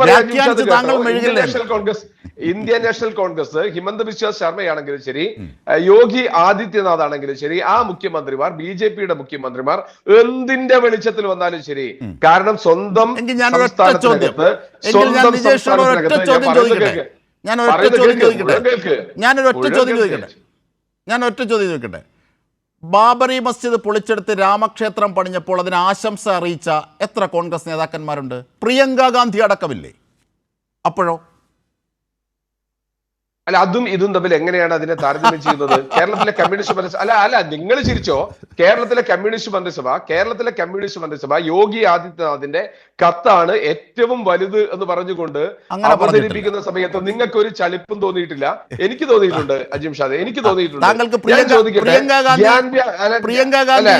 ഇന്ത്യൻ നാഷണൽ കോൺഗ്രസ് ഹിമന്ത ബിശ്വ ശർമ്മയാണെങ്കിലും ശരി, യോഗി ആദിത്യനാഥ് ആണെങ്കിലും ശരി, ആ മുഖ്യമന്ത്രിമാർ BJPയുടെ മുഖ്യമന്ത്രിമാർ എന്തിന്റെ വെളിച്ചത്തിൽ വന്നാലും ശരി, കാരണം സ്വന്തം ഞാനൊറ്റ ചോദ്യം ചോദിക്കട്ടെ. ബാബറി മസ്ജിദ് പൊളിച്ചെടുത്ത് രാമക്ഷേത്രം പണിഞ്ഞപ്പോൾ അതിന് ആശംസ അറിയിച്ച എത്ര കോൺഗ്രസ് നേതാക്കന്മാരുണ്ട്? പ്രിയങ്ക ഗാന്ധി അടക്കമില്ലേ? അപ്പോഴോ? അല്ല, അതും ഇതും തമ്മിൽ എങ്ങനെയാണ് അതിനെ താരതമ്യം ചെയ്യുന്നത്? കേരളത്തിലെ കമ്മ്യൂണിസ്റ്റ് മന്ത്രിസഭ അല്ല നിങ്ങൾ ചിരിച്ചോ? കേരളത്തിലെ കമ്മ്യൂണിസ്റ്റ് മന്ത്രിസഭ യോഗി ആദിത്യനാഥിന്റെ കത്താണ് ഏറ്റവും വലുത് എന്ന് പറഞ്ഞുകൊണ്ട് അവതരിപ്പിക്കുന്ന സമയത്ത് നിങ്ങൾക്ക് ഒരു ചലിപ്പും തോന്നിയിട്ടില്ല? എനിക്ക് തോന്നിയിട്ടുണ്ട് അജിം ഷാദെ, എനിക്ക് തോന്നിയിട്ടുണ്ട്. പ്രിയങ്ക ഗാന്ധി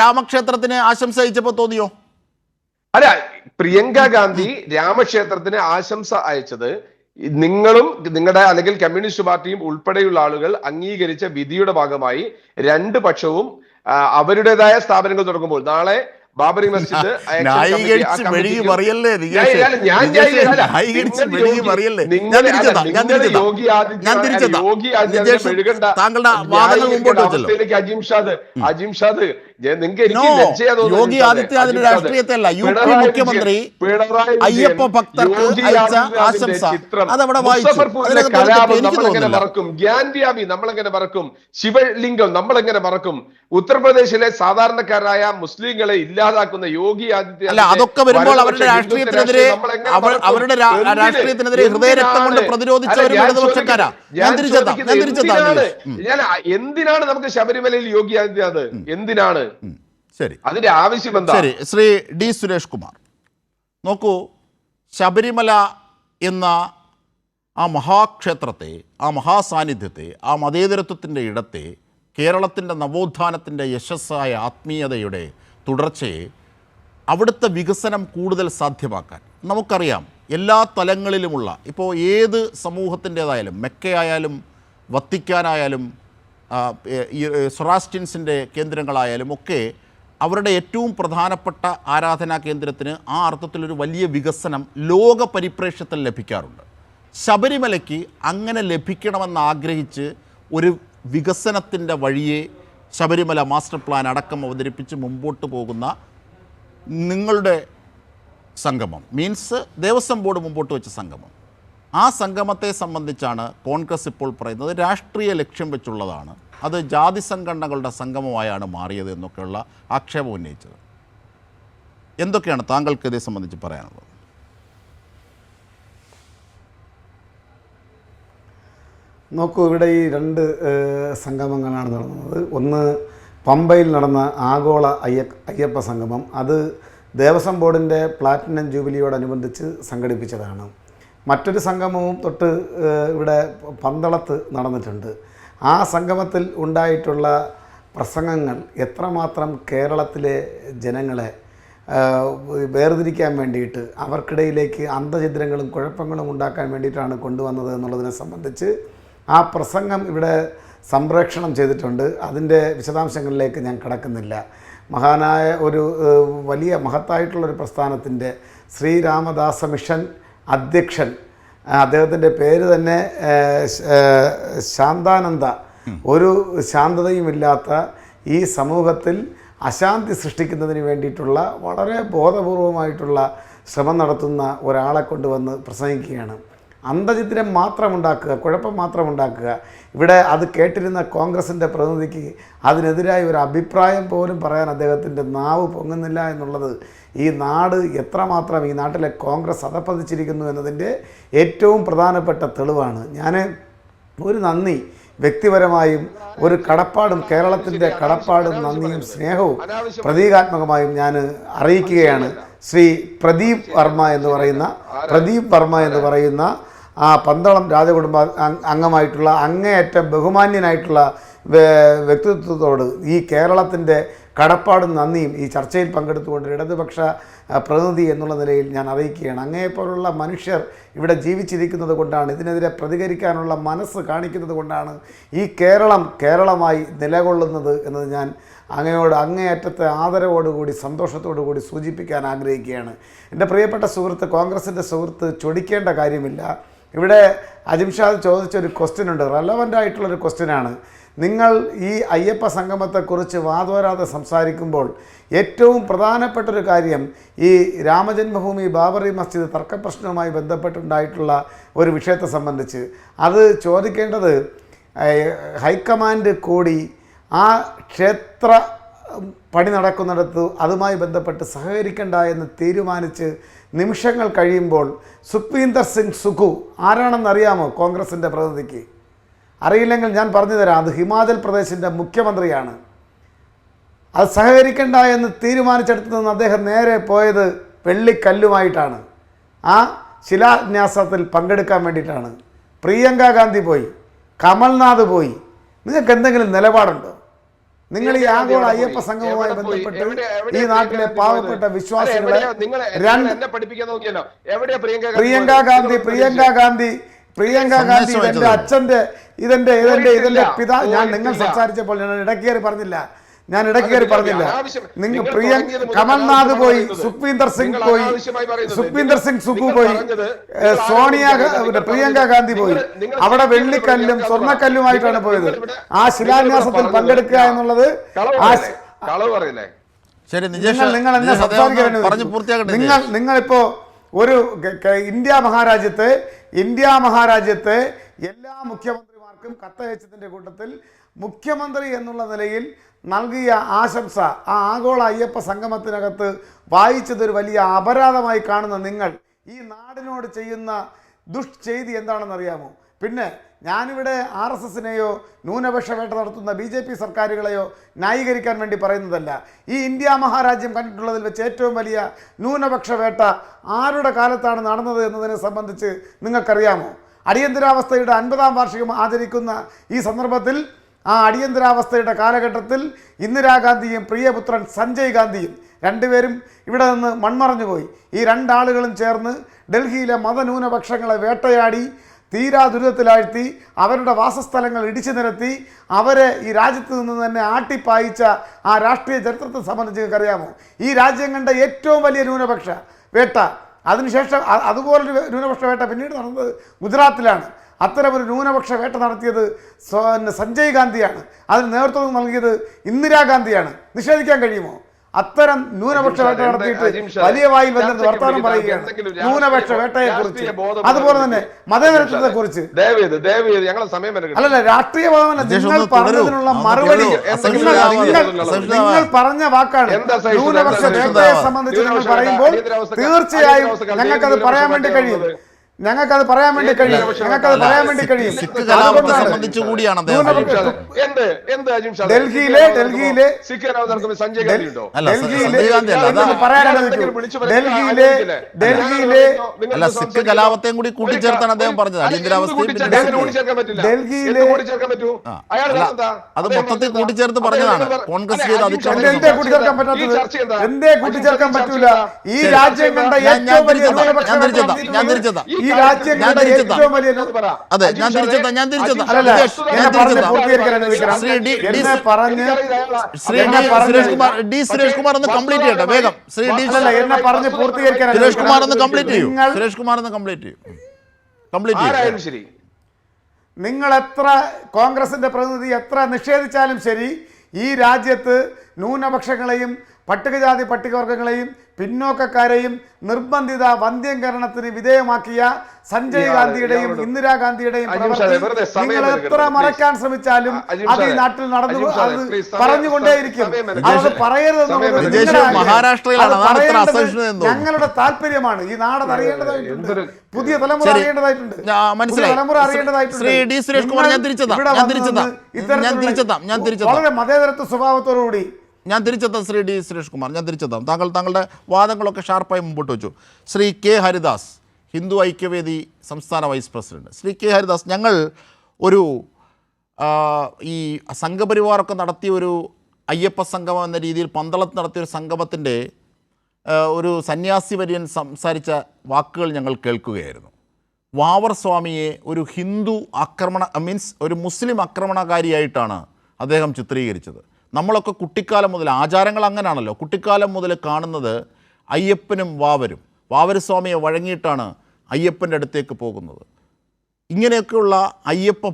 രാമക്ഷേത്രത്തിന് ആശംസ അയച്ചപ്പോ തോന്നിയോ? അല്ല, പ്രിയങ്ക ഗാന്ധി രാമക്ഷേത്രത്തിന് ആശംസ അയച്ചത് നിങ്ങളും നിങ്ങളുടെ അല്ലെങ്കിൽ കമ്മ്യൂണിസ്റ്റ് പാർട്ടിയും ഉൾപ്പെടെയുള്ള ആളുകൾ അംഗീകരിച്ച വിധിയുടെ ഭാഗമായി രണ്ട് പക്ഷവും അവരുടേതായ സ്ഥാപനങ്ങൾ തുടങ്ങുമ്പോൾ നാളെ ബാബറി മസ്ജിദ് അജിംഷാദ് യോഗി ആദിത്യനാഥിന്റെ രാഷ്ട്രീയത്തിലല്ല, യുപി മുഖ്യമന്ത്രി അയ്യപ്പ ഭക്തർക്ക് അയച്ച ആശംസ അതവിടെ നമ്മളെങ്ങനെ മറക്കും, ഗ്യാൻവ്യാപി നമ്മളെങ്ങനെ മറക്കും, ശിവലിംഗം നമ്മളെങ്ങനെ മറക്കും, ഉത്തർപ്രദേശിലെ സാധാരണക്കാരായ മുസ്ലിങ്ങളെ ഇല്ലാതാക്കുന്ന യോഗി ആദിത്യനാഥ് അതൊക്കെ വരുമ്പോൾ അവരുടെ രാഷ്ട്രീയത്തിനെതിരെ ഹൃദയരക്തം കൊണ്ട് പ്രതിരോധിച്ചവരും ഇടതുപക്ഷക്കാരാ. ഞാൻ എന്തിനാണ് നമുക്ക് ശബരിമലയിൽ യോഗി ആദിത്യനാഥ് എന്തിനാണ്? ശരി, അതിന്റെ ആവശ്യം എന്താ? ശരി, ശ്രീ ഡി സുരേഷ് കുമാർ, നോക്കൂ, ശബരിമല എന്ന ആ മഹാക്ഷേത്രത്തെ, ആ മഹാസാന്നിധ്യത്തെ, ആ മതേതരത്വത്തിൻ്റെ ഇടത്തെ, കേരളത്തിൻ്റെ നവോത്ഥാനത്തിൻ്റെ യശസ്സായ ആത്മീയതയുടെ തുടർച്ചയെ, അവിടുത്തെ വികസനം കൂടുതൽ സാധ്യമാക്കാൻ നമുക്കറിയാം എല്ലാ തലങ്ങളിലുമുള്ള, ഇപ്പോൾ ഏത് സമൂഹത്തിൻ്റേതായാലും, മെക്കയായാലും വത്തിക്കാനായാലും സൊറാസ്റ്റിൻസിൻ്റെ കേന്ദ്രങ്ങളായാലും ഒക്കെ അവരുടെ ഏറ്റവും പ്രധാനപ്പെട്ട ആരാധനാ കേന്ദ്രത്തിന് ആ അർത്ഥത്തിലൊരു വലിയ വികസനം ലോക പരിപ്രേക്ഷ്യത്തിൽ ലഭിക്കാറുണ്ട്. ശബരിമലയ്ക്ക് അങ്ങനെ ലഭിക്കണമെന്ന് ആഗ്രഹിച്ച് ഒരു വികസനത്തിൻ്റെ വഴിയെ ശബരിമല മാസ്റ്റർ പ്ലാൻ അടക്കം അവതരിപ്പിച്ച് മുമ്പോട്ട് പോകുന്ന നിങ്ങളുടെ സംഗമം, മീൻസ് ദേവസ്വം ബോർഡ് മുമ്പോട്ട് വെച്ച സംഗമം, ആ സംഗമത്തെ സംബന്ധിച്ചാണ് കോൺഗ്രസ് ഇപ്പോൾ പറയുന്നത് രാഷ്ട്രീയ ലക്ഷ്യം വെച്ചുള്ളതാണ്, അത് ജാതി സംഘടനകളുടെ സംഗമമായാണ് മാറിയത് എന്നൊക്കെയുള്ള ആക്ഷേപം ഉന്നയിച്ചത്. എന്തൊക്കെയാണ് താങ്കൾക്ക് ഇതേ സംബന്ധിച്ച് പറയാനുള്ളത്? നോക്കൂ, ഇവിടെ ഈ രണ്ട് സംഗമങ്ങളാണ് നടന്നത്. ഒന്ന് പമ്പയിൽ നടന്ന ആഗോള അയ്യപ്പ സംഗമം, അത് ദേവസ്വം ബോർഡിൻ്റെ പ്ലാറ്റിനം ജൂബിലിയോടനുബന്ധിച്ച് സംഘടിപ്പിച്ചതാണ്. മറ്റൊരു സംഗമവും തൊട്ട് ഇവിടെ പന്തളത്ത് നടന്നിട്ടുണ്ട്. ആ സംഗമത്തിൽ ഉണ്ടായിട്ടുള്ള പ്രസംഗങ്ങൾ എത്രമാത്രം കേരളത്തിലെ ജനങ്ങളെ വേർതിരിക്കാൻ വേണ്ടിയിട്ട്, അവർക്കിടയിലേക്ക് അന്തഛിദ്രങ്ങളും കുഴപ്പങ്ങളും ഉണ്ടാക്കാൻ വേണ്ടിയിട്ടാണ് കൊണ്ടുവന്നത് എന്നുള്ളതിനെ സംബന്ധിച്ച് ആ പ്രസംഗം ഇവിടെ സംപ്രേഷണം ചെയ്തിട്ടുണ്ട്. അതിൻ്റെ വിശദാംശങ്ങളിലേക്ക് ഞാൻ കടക്കുന്നില്ല. മഹാനായ ഒരു വലിയ മഹത്തായിട്ടുള്ളൊരു പ്രസ്ഥാനത്തിൻ്റെ ശ്രീരാമദാസ മിഷൻ അധ്യക്ഷൻ, അദ്ദേഹത്തിൻ്റെ പേര് തന്നെ ശാന്താനന്ദ, ഒരു ശാന്തതയുമില്ലാത്ത ഈ സമൂഹത്തിൽ അശാന്തി സൃഷ്ടിക്കുന്നതിന് വേണ്ടിയിട്ടുള്ള വളരെ ബോധപൂർവമായിട്ടുള്ള ശ്രമം നടത്തുന്ന ഒരാളെ കൊണ്ടുവന്ന് പ്രസംഗിക്കുകയാണ്. അന്തചിത്രം മാത്രമുണ്ടാക്കുക, കുഴപ്പം മാത്രമുണ്ടാക്കുക. ഇവിടെ അത് കേട്ടിരുന്ന കോൺഗ്രസിൻ്റെ പ്രതിനിധിക്ക് അതിനെതിരായ ഒരു അഭിപ്രായം പോലും പറയാൻ അദ്ദേഹത്തിൻ്റെ നാവ് പൊങ്ങുന്നില്ല എന്നുള്ളത് ഈ നാട് എത്രമാത്രം, ഈ നാട്ടിലെ കോൺഗ്രസ് അധപ്പതിച്ചിരിക്കുന്നു എന്നതിൻ്റെ ഏറ്റവും പ്രധാനപ്പെട്ട തെളിവാണ്. ഞാൻ ഒരു നന്ദി വ്യക്തിപരമായും ഒരു കടപ്പാടും, കേരളത്തിൻ്റെ കടപ്പാടും നന്ദിയും സ്നേഹവും പ്രതീകാത്മകമായും ഞാൻ അറിയിക്കുകയാണ്. ശ്രീ പ്രദീപ് വർമ്മ എന്ന് പറയുന്ന ആ പന്തളം രാജകുടുംബ അംഗമായിട്ടുള്ള അങ്ങേയറ്റം ബഹുമാന്യനായിട്ടുള്ള വ്യക്തിത്വത്തോട് ഈ കേരളത്തിൻ്റെ കടപ്പാടും നന്ദിയും ഈ ചർച്ചയിൽ പങ്കെടുത്തുകൊണ്ട് ഇടതുപക്ഷ പ്രതിനിധി എന്നുള്ള നിലയിൽ ഞാൻ അറിയിക്കുകയാണ്. അങ്ങേപ്പോലുള്ള മനുഷ്യർ ഇവിടെ ജീവിച്ചിരിക്കുന്നത് കൊണ്ടാണ്, ഇതിനെതിരെ പ്രതികരിക്കാനുള്ള മനസ്സ് കാണിക്കുന്നത് കൊണ്ടാണ് ഈ കേരളമായി നിലകൊള്ളുന്നത് എന്നത് ഞാൻ അങ്ങയോട് അങ്ങേയറ്റത്തെ ആദരവോടുകൂടി സന്തോഷത്തോടു കൂടി സൂചിപ്പിക്കാൻ ആഗ്രഹിക്കുകയാണ്. എൻ്റെ പ്രിയപ്പെട്ട സുഹൃത്ത്, കോൺഗ്രസിൻ്റെ സുഹൃത്ത് ചൊടിക്കേണ്ട കാര്യമില്ല. ഇവിടെ അജിംഷാദ് ചോദിച്ചൊരു ക്വസ്റ്റ്യൻ ഉണ്ട്, റെലവൻ്റ് ആയിട്ടുള്ളൊരു ക്വസ്റ്റ്യനാണ്. നിങ്ങൾ ഈ അയ്യപ്പ സംഗമത്തെക്കുറിച്ച് വാതോരാതെ സംസാരിക്കുമ്പോൾ ഏറ്റവും പ്രധാനപ്പെട്ടൊരു കാര്യം ഈ രാമജന്മഭൂമി ബാബറി മസ്ജിദ് തർക്കപ്രശ്നവുമായി ബന്ധപ്പെട്ടുണ്ടായിട്ടുള്ള ഒരു വിഷയത്തെ സംബന്ധിച്ച് അത് ചോദിക്കേണ്ടത് ഹൈക്കമാൻഡ് കൂടി ആ ക്ഷേത്ര പണി നടക്കുന്നിടത്ത് അതുമായി ബന്ധപ്പെട്ട് സഹകരിക്കേണ്ട എന്ന് തീരുമാനിച്ച് നിമിഷങ്ങൾ കഴിയുമ്പോൾ സുഖ്വീന്ദർ സിംഗ് സുഖു ആരാണെന്നറിയാമോ? കോൺഗ്രസിൻ്റെ പ്രതിനിധിക്ക് അറിയില്ലെങ്കിൽ ഞാൻ പറഞ്ഞു തരാം. അത് ഹിമാചൽ പ്രദേശിൻ്റെ മുഖ്യമന്ത്രിയാണ്. അത് സഹകരിക്കേണ്ട എന്ന് തീരുമാനിച്ചെടുത്തു നിന്ന് അദ്ദേഹം നേരെ പോയത് വെള്ളിക്കല്ലുമായിട്ടാണ്. ആ ശിലാന്യാസത്തിൽ പങ്കെടുക്കാൻ വേണ്ടിയിട്ടാണ്. പ്രിയങ്ക ഗാന്ധി പോയി, കമൽനാഥ് പോയി. നിങ്ങൾക്ക് എന്തെങ്കിലും നിലപാടുണ്ടോ? നിങ്ങൾ ഈ ആഗോള അയ്യപ്പ സംഗമവുമായി ബന്ധപ്പെട്ട് ഈ നാട്ടിലെ പാവപ്പെട്ട വിശ്വാസികളെ പ്രിയങ്ക ഗാന്ധി പ്രിയങ്ക ഗാന്ധി ഇതെന്റെ അച്ഛന്റെ ഇതെന്റെ പിതാ നിങ്ങൾ സംസാരിച്ചപ്പോൾ ഞാൻ ഇടയ്ക്ക് കയറി പറഞ്ഞില്ല നിങ്ങൾ കമൽനാഥ് പോയി, സുഖ്വീന്ദർ സിംഗ് പോയി, സുഖു പോയി, പ്രിയങ്ക ഗാന്ധി പോയി. അവിടെ വെള്ളിക്കല്ലും സ്വർണ്ണക്കല്ലുമായിട്ടാണ് പോയത്. ആ ശിലാന്യാസത്തിൽ പങ്കെടുക്കുക എന്നുള്ളത് ശരി, നിങ്ങൾ എന്നെ സംസാരിക്കാൻ നിങ്ങളിപ്പോ ഒരു ഇന്ത്യ മഹാരാജ്യത്തെ എല്ലാ മുഖ്യമന്ത്രിമാർക്കും കത്തയച്ചതിന്റെ കൂട്ടത്തിൽ മുഖ്യമന്ത്രി എന്നുള്ള നിലയിൽ നൽകിയ ആശംസ ആ ആഗോള അയ്യപ്പ സംഗമത്തിനകത്ത് വായിച്ചതൊരു വലിയ അപരാധമായി കാണുന്ന നിങ്ങൾ ഈ നാടിനോട് ചെയ്യുന്ന ദുഷ്ചെയ്തി എന്താണെന്നറിയാമോ? പിന്നെ ഞാനിവിടെ RSSനെയോ ന്യൂനപക്ഷ വേട്ട നടത്തുന്ന BJP സർക്കാരുകളെയോ ന്യായീകരിക്കാൻ വേണ്ടി പറയുന്നതല്ല. ഈ ഇന്ത്യ മഹാരാജ്യം കണ്ടിട്ടുള്ളതിൽ വെച്ച് ഏറ്റവും വലിയ ന്യൂനപക്ഷ വേട്ട ആരുടെ കാലത്താണ് നടന്നത് എന്നതിനെ സംബന്ധിച്ച് നിങ്ങൾക്കറിയാമോ? അടിയന്തരാവസ്ഥയുടെ 50-ാം വാർഷികം ആചരിക്കുന്ന ഈ സന്ദർഭത്തിൽ ആ അടിയന്തരാവസ്ഥയുടെ കാലഘട്ടത്തിൽ ഇന്ദിരാഗാന്ധിയും പ്രിയപുത്രൻ സഞ്ജയ് ഗാന്ധിയും രണ്ടുപേരും ഇവിടെ നിന്ന് മൺമറഞ്ഞുപോയി. ഈ രണ്ടാളുകളും ചേർന്ന് ഡൽഹിയിലെ മതന്യൂനപക്ഷങ്ങളെ വേട്ടയാടി തീരാ ദുരിതത്തിലാഴ്ത്തി അവരുടെ വാസസ്ഥലങ്ങൾ ഇടിച്ചു നിരത്തി അവരെ ഈ രാജ്യത്ത് നിന്ന് തന്നെ ആട്ടിപ്പായിച്ച ആ രാഷ്ട്രീയ ചരിത്രത്തെ സംബന്ധിച്ച് നിങ്ങൾക്കറിയാമോ? ഈ രാജ്യം കണ്ട ഏറ്റവും വലിയ ന്യൂനപക്ഷ വേട്ട, അതിനുശേഷം അതുപോലൊരു ന്യൂനപക്ഷ വേട്ട പിന്നീട് നടന്നത് ഗുജറാത്തിലാണ്. അത്തരമൊരു ന്യൂനപക്ഷ വേട്ട നടത്തിയത് സഞ്ജയ് ഗാന്ധിയാണ്. അതിന് നേതൃത്വം നൽകിയത് ഇന്ദിരാഗാന്ധിയാണ്. നിഷേധിക്കാൻ കഴിയുമോ? അത്തരം ന്യൂനപക്ഷ വേട്ട നടത്തിയിട്ട് വലിയ വായിൽ വന്നിട്ട് വർത്തമാനം പറയുകയാണ് ന്യൂനപക്ഷ വേട്ടയെ കുറിച്ച്, അതുപോലെ തന്നെ മതേതരത്വത്തെ കുറിച്ച്. അല്ലല്ല, രാഷ്ട്രീയ ബോധമല്ല, നിങ്ങൾ പറഞ്ഞതിനുള്ള മറുപടി നിങ്ങൾ പറഞ്ഞ വാക്കാണ്. ന്യൂനപക്ഷ വേട്ടയെ സംബന്ധിച്ച് നിങ്ങൾ പറയുമ്പോൾ തീർച്ചയായും ഞങ്ങൾക്കത് പറയാൻ വേണ്ടി കഴിയും. സിഖ് കലാപത്തെ സംബന്ധിച്ചു കൂടിയാണ് ഡൽഹിയിലെ അല്ല, സിഖ് കലാപത്തെയും കൂടി കൂട്ടിച്ചേർത്താണ് അദ്ദേഹം പറഞ്ഞത്. അടിയന്തരാവസ്ഥയും അത് മൊത്തത്തിൽ കൂട്ടിച്ചേർത്ത് പറഞ്ഞതാണ്. കോൺഗ്രസ് ചെയ്ത് എന്തേ കൂട്ടിച്ചേർക്കാൻ പറ്റൂല? ഈ രാജ്യം കണ്ട ഏറ്റവും വലിയ ഈ രാജ്യം കണ്ട ഏറ്റവും വലിയ അതെ, ഞാൻ തിരിച്ചെത്താം. സുരേഷ് കുമാർ ഒന്ന് കംപ്ലീറ്റ് ചെയ്യട്ടെ വേഗം. എന്നെ പറഞ്ഞ് പൂർത്തീകരിക്കാൻ സുരേഷ് കുമാർ ഒന്ന് കംപ്ലീറ്റ് ചെയ്യും. നിങ്ങൾ എത്ര കോൺഗ്രസിന്റെ പ്രതിനിധി എത്ര നിഷേധിച്ചാലും ശരി, ഈ രാജ്യത്ത് ന്യൂനപക്ഷങ്ങളെയും പട്ടികജാതി പട്ടികവർഗങ്ങളെയും പിന്നോക്കക്കാരെയും നിർബന്ധിത വന്ധ്യംകരണത്തിന് വിധേയമാക്കിയ സഞ്ജയ് ഗാന്ധിയുടെയും ഇന്ദിരാഗാന്ധിയുടെയും പ്രവൃത്തി നിങ്ങൾ എത്ര മറയ്ക്കാൻ ശ്രമിച്ചാലും അത് ഈ നാട്ടിൽ നടന്നു പറഞ്ഞുകൊണ്ടേയിരിക്കും. അത് പറയരുതെന്നുള്ളത് ഞങ്ങളുടെ താല്പര്യമാണ്. ഈ നാട് അറിയേണ്ടതായിട്ടുണ്ട്, പുതിയ തലമുറ അറിയേണ്ടതായിട്ടുണ്ട്, വളരെ മതേതരത്വ സ്വഭാവത്തോടുകൂടി ഞാൻ തിരിച്ചെത്താം. ശ്രീ ഡി സുരേഷ് കുമാർ, ഞാൻ തിരിച്ചെത്താം. താങ്കളുടെ വാദങ്ങളൊക്കെ ഷാർപ്പായി മുമ്പോട്ട് വെച്ചു. ശ്രീ കെ ഹരിദാസ്, ഹിന്ദു ഐക്യവേദി സംസ്ഥാന vice president. Shri K Haridas, ഞങ്ങൾ ഒരു ഈ സംഘപരിവാറൊക്കെ നടത്തിയ ഒരു അയ്യപ്പ സംഗമം എന്ന രീതിയിൽ പന്തളത്ത് നടത്തിയൊരു സംഗമത്തിൻ്റെ ഒരു സന്യാസി വര്യൻ സംസാരിച്ച വാക്കുകൾ ഞങ്ങൾ കേൾക്കുകയായിരുന്നു. വാവർ സ്വാമിയെ ഒരു ഹിന്ദു ഒരു മുസ്ലിം ആക്രമണകാരിയായിട്ടാണ് അദ്ദേഹം ചിത്രീകരിച്ചത്. നമ്മളൊക്കെ കുട്ടിക്കാലം മുതൽ, ആചാരങ്ങൾ അങ്ങനെയാണല്ലോ, കുട്ടിക്കാലം മുതൽ കാണുന്നത് അയ്യപ്പനും വാവരസ്വാമിയെ വഴങ്ങിയിട്ടാണ് അയ്യപ്പൻ്റെ അടുത്തേക്ക് പോകുന്നത്. ഇങ്ങനെയൊക്കെയുള്ള അയ്യപ്പ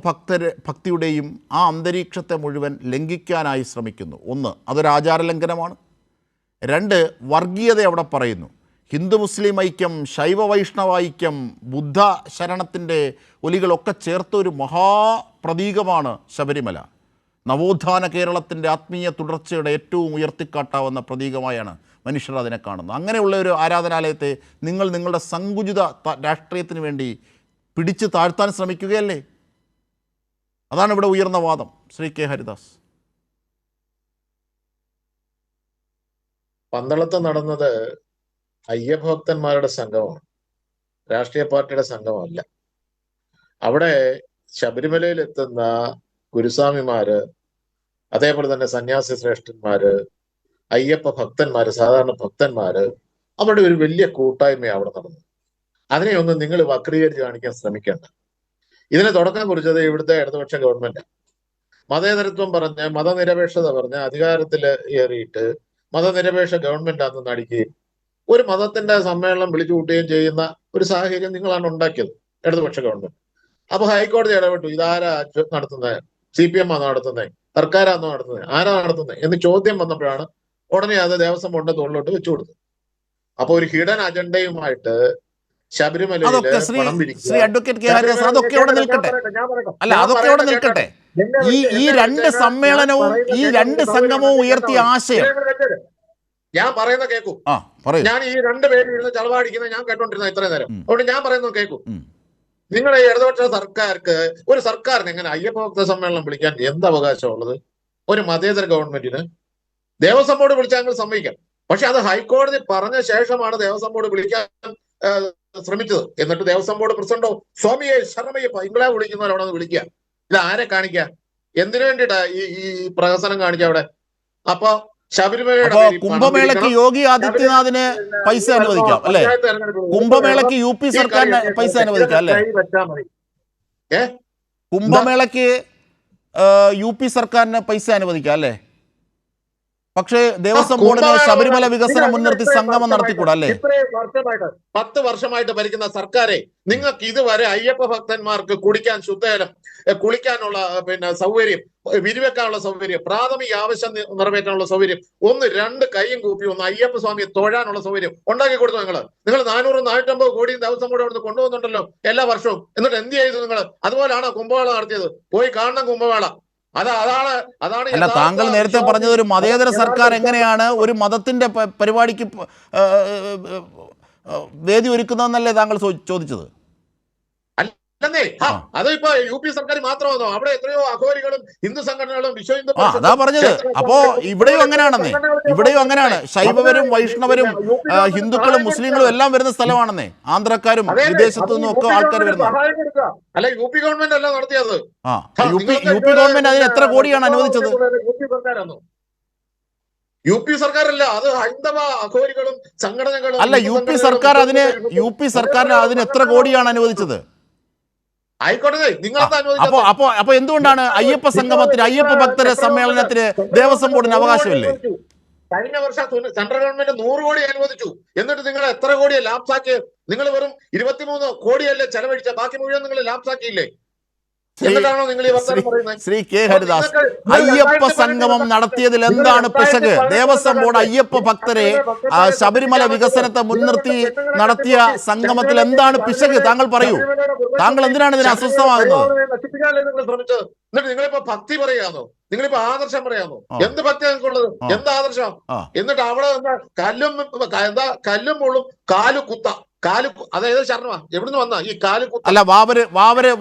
ഭക്തിയുടെയും ആ അന്തരീക്ഷത്തെ മുഴുവൻ ലംഘിക്കാനായി ശ്രമിക്കുന്നു. ഒന്ന്, അതൊരു ആചാരലംഘനമാണ്. രണ്ട്, വർഗീയത അവിടെ പറയുന്നു. ഹിന്ദു മുസ്ലിം ഐക്യം, ശൈവ വൈഷ്ണവ ഐക്യം, ബുദ്ധ ശരണത്തിൻ്റെ ഒലികളൊക്കെ ചേർത്ത ഒരു മഹാപ്രതീകമാണ് ശബരിമല. നവോത്ഥാന കേരളത്തിൻ്റെ ആത്മീയ തുടർച്ചയുടെ ഏറ്റവും ഉയർത്തിക്കാട്ടാവുന്ന പ്രതീകമായാണ് മനുഷ്യർ അതിനെ കാണുന്നത്. അങ്ങനെയുള്ള ഒരു ആരാധനാലയത്തെ നിങ്ങൾ നിങ്ങളുടെ സങ്കുചിത രാഷ്ട്രീയത്തിന് വേണ്ടി പിടിച്ചു താഴ്ത്താൻ ശ്രമിക്കുകയല്ലേ? അതാണ് ഇവിടെ ഉയർന്ന വാദം. ശ്രീ കെ ഹരിദാസ്. പന്തളത്ത് നടന്നത് അയ്യഭക്തന്മാരുടെ സംഘമാണ്, രാഷ്ട്രീയ പാർട്ടിയുടെ സംഘമല്ല. അവിടെ ശബരിമലയിൽ എത്തുന്ന ഗുരുസ്വാമിമാര്, അതേപോലെ തന്നെ സന്യാസി ശ്രേഷ്ഠന്മാര്, അയ്യപ്പ ഭക്തന്മാര്, സാധാരണ ഭക്തന്മാര്, അവരുടെ ഒരു വലിയ കൂട്ടായ്മ അവിടെ നടന്നു. അതിനെയൊന്നും നിങ്ങൾ വക്രീകരിച്ച് കാണിക്കാൻ ശ്രമിക്കേണ്ട. ഇതിന് തുടക്കം കുറിച്ചത് ഇവിടുത്തെ ഇടതുപക്ഷ ഗവൺമെന്റ്. മതേതരത്വം പറഞ്ഞ് മതനിരപേക്ഷത പറഞ്ഞ് അധികാരത്തിൽ ഏറിയിട്ട് മതനിരപേക്ഷ ഗവൺമെന്റ് ആണെന്ന് നടിക്കുകയും ഒരു മതത്തിന്റെ സമ്മേളനം വിളിച്ചു കൂട്ടുകയും ചെയ്യുന്ന ഒരു സാഹചര്യം നിങ്ങളാണ് ഉണ്ടാക്കിയത്, ഇടതുപക്ഷ ഗവൺമെന്റ്. അപ്പൊ ഹൈക്കോടതി ഇടപെട്ടു. ഇതാരാ നടത്തുന്നത്? CPM ആണോ നടത്തുന്നത്? സർക്കാരാണോ നടത്തുന്നത്? ആരാ നടത്തുന്നത് എന്ന് ചോദ്യം വന്നപ്പോഴാണ് ഉടനെ അത് ദേവസ്വം ബോർഡിന്റെ തോളിലോട്ട് വെച്ചു കൊടുത്തത്. അപ്പൊ ഒരു ഹിഡൻ അജണ്ടയുമായിട്ട് ശബരിമലയില് പണം ശ്രീ അഡ്വക്കേറ്റ് കെ ഹരിദാസ് അതൊക്കെ അവിടെ നിൽക്കട്ടെ. അല്ല, അതൊക്കെ അവിടെ നിൽക്കട്ടെ. ഈ രണ്ട് സമ്മേളനവും ഈ രണ്ട് സംഗമവും ഉയർത്തിയ ആശയം ഞാൻ പറയുന്ന കേൾക്കൂ. ഞാൻ ഈ രണ്ടുപേരും ഇരുന്ന് ചളവാടിക്കുന്നത് ഞാൻ കേട്ടോണ്ടിരുന്ന ഇത്രയും നേരം. അതുകൊണ്ട് ഞാൻ പറയുന്നത് കേൾക്കൂ. നിങ്ങളുടെ ഈ ഇടതുപക്ഷ സർക്കാർക്ക്, ഒരു സർക്കാരിന് എങ്ങനെ അയ്യപ്പ ഭക്ത സമ്മേളനം വിളിക്കാൻ എന്ത് അവകാശമുള്ളത്? ഒരു മതേതര ഗവൺമെന്റിന് ദേവസ്വം ബോർഡ് വിളിച്ചാൽ ഞങ്ങൾ സമ്മതിക്കാം. പക്ഷെ അത് ഹൈക്കോടതി പറഞ്ഞ ശേഷമാണ് ദേവസ്വം ബോർഡ് വിളിക്കാൻ ശ്രമിച്ചത്. എന്നിട്ട് ദേവസ്വം ബോർഡ് പ്രസിഡന്റോ സ്വാമിയെ ശരണമയ്യപ്പ ഇങ്ങളെ വിളിക്കുന്നവരവിടെ വിളിക്കുക. ഇത് ആരെ കാണിക്കുക? എന്തിനു വേണ്ടിയിട്ടാ ഈ പ്രഹസനം കാണിക്കുക അവിടെ? അപ്പൊ ശബരിമലയുടെ കുംഭമേളയ്ക്ക് യോഗി ആദിത്യനാഥിന് പൈസ അനുവദിക്കാം അല്ലെ? കുംഭമേളയ്ക്ക് UP സർക്കാരിന് പൈസ അനുവദിക്കാം അല്ലെ? കുംഭമേളയ്ക്ക് UP സർക്കാരിന് പൈസ അനുവദിക്കാം അല്ലെ? പക്ഷേ ദേവസ്വം ബോർഡിന് ശബരിമല വികസനം മുൻനിർത്തി സംഗമം നടത്തിക്കൂടാ അല്ലേ? 10 വർഷമായിട്ട് ഭരിക്കുന്ന സർക്കാരെ നിങ്ങൾക്ക് ഇതുവരെ അയ്യപ്പ ഭക്തന്മാർക്ക് കുടിക്കാൻ ശുദ്ധജലം, കുളിക്കാനുള്ള സൗകര്യം, വിരിവെക്കാനുള്ള സൗകര്യം, പ്രാഥമിക ആവശ്യം നിറവേറ്റാനുള്ള സൗകര്യം, 1-2 കൈയും കൂപ്പി ഒന്ന് അയ്യപ്പ സ്വാമിയെ തൊഴാനുള്ള സൗകര്യം ഉണ്ടാക്കി കൊടുത്തു. നിങ്ങൾ 400-450 കോടിയും ദേവസ്വം ബോർഡ് അവിടുന്ന് കൊണ്ടുപോകുന്നുണ്ടല്ലോ എല്ലാ വർഷവും. എന്നിട്ട് എന്ത് ചെയ്തു നിങ്ങൾ? അതുപോലെയാണോ കുംഭമേള നടത്തിയത്? പോയി കാണണം കുംഭമേള. അതാണ് അല്ല, താങ്കൾ നേരത്തെ പറഞ്ഞത് ഒരു മതേതര സർക്കാർ എങ്ങനെയാണ് ഒരു മതത്തിന്റെ പരിപാടിക്ക് വേദി ഒരുക്കുന്നതെന്നല്ലേ താങ്കൾ ചോദിച്ചത്? അല്ലെന്നേ, അത് ഇപ്പൊ UP സർക്കാർ മാത്രമാണോ? അവിടെ എത്രയോ അഘോരികളും ഹിന്ദു സംഘടനകളും വിശ്വ ഹിന്ദു അതാ പറഞ്ഞത്. അപ്പോ ഇവിടെയും അങ്ങനെയാണെന്നേ, ഇവിടെയും അങ്ങനെയാണ്. ശൈവരും വൈഷ്ണവരും ഹിന്ദുക്കളും മുസ്ലിങ്ങളും എല്ലാം വരുന്ന സ്ഥലമാണെന്നേ. ആന്ധ്രക്കാരും വിദേശത്തു നിന്നും ഒക്കെ ആൾക്കാർ വരുന്നത്. അല്ല, UP ഗവൺമെന്റ് അല്ല നടത്തിയത്. UP ഗവൺമെന്റ് അതിന് എത്ര കോടിയാണ് അനുവദിച്ചത്? UP സർക്കാരല്ല, അത് ഹൈന്ദവ അഘോരികളും സംഘടനകളും. അല്ല, UP സർക്കാരിന് അതിന് എത്ര കോടിയാണ് അനുവദിച്ചത്? ആയിക്കോട്ടെ, അപ്പൊ എന്തുകൊണ്ടാണ് അയ്യപ്പ സംഗമത്തിന്, അയ്യപ്പ ഭക്തരെ സമ്മേളനത്തിന് ദേവസ്വം ബോർഡിന് അവകാശമില്ലേ? കഴിഞ്ഞ വർഷം സെൻട്രൽ ഗവൺമെന്റ് 100 കോടി അനുവദിച്ചു. എന്നിട്ട് നിങ്ങൾ എത്ര കോടിയെ ലാപ്സാക്കി? നിങ്ങൾ വെറും 23 കോടിയല്ലേ ചെലവഴിച്ച? ബാക്കി മുഴുവൻ നിങ്ങൾ ലാപ്സാക്കിയില്ലേ? ശ്രീ കെ ഹരിദാസ്, അയ്യപ്പ സംഗമം നടത്തിയതിൽ എന്താണ് പിശക്? ദേവസ്വം ബോർഡ് അയ്യപ്പ ഭക്തരെ ശബരിമല വികസനത്തെ മുൻനിർത്തി നടത്തിയ സംഗമത്തിൽ എന്താണ് പിശക്? താങ്കൾ പറയൂ. താങ്കൾ എന്തിനാണ് ഇതിന് അസ്വസ്ഥമാകുന്നത്? എന്നിട്ട് നിങ്ങളിപ്പോ ഭക്തി പറയാന്നോ? നിങ്ങളിപ്പോ ആദർശം പറയാന്നോ? എന്ത് ഭക്തി നിങ്ങൾക്കുള്ളത്? എന്ത് ആദർശം? എന്നിട്ട് അവിടെ കല്ലും മുള്ളും അതായത് ശരണമാ എവിടുന്ന് വന്ന ഈ കാലുകുത്ത? അല്ല,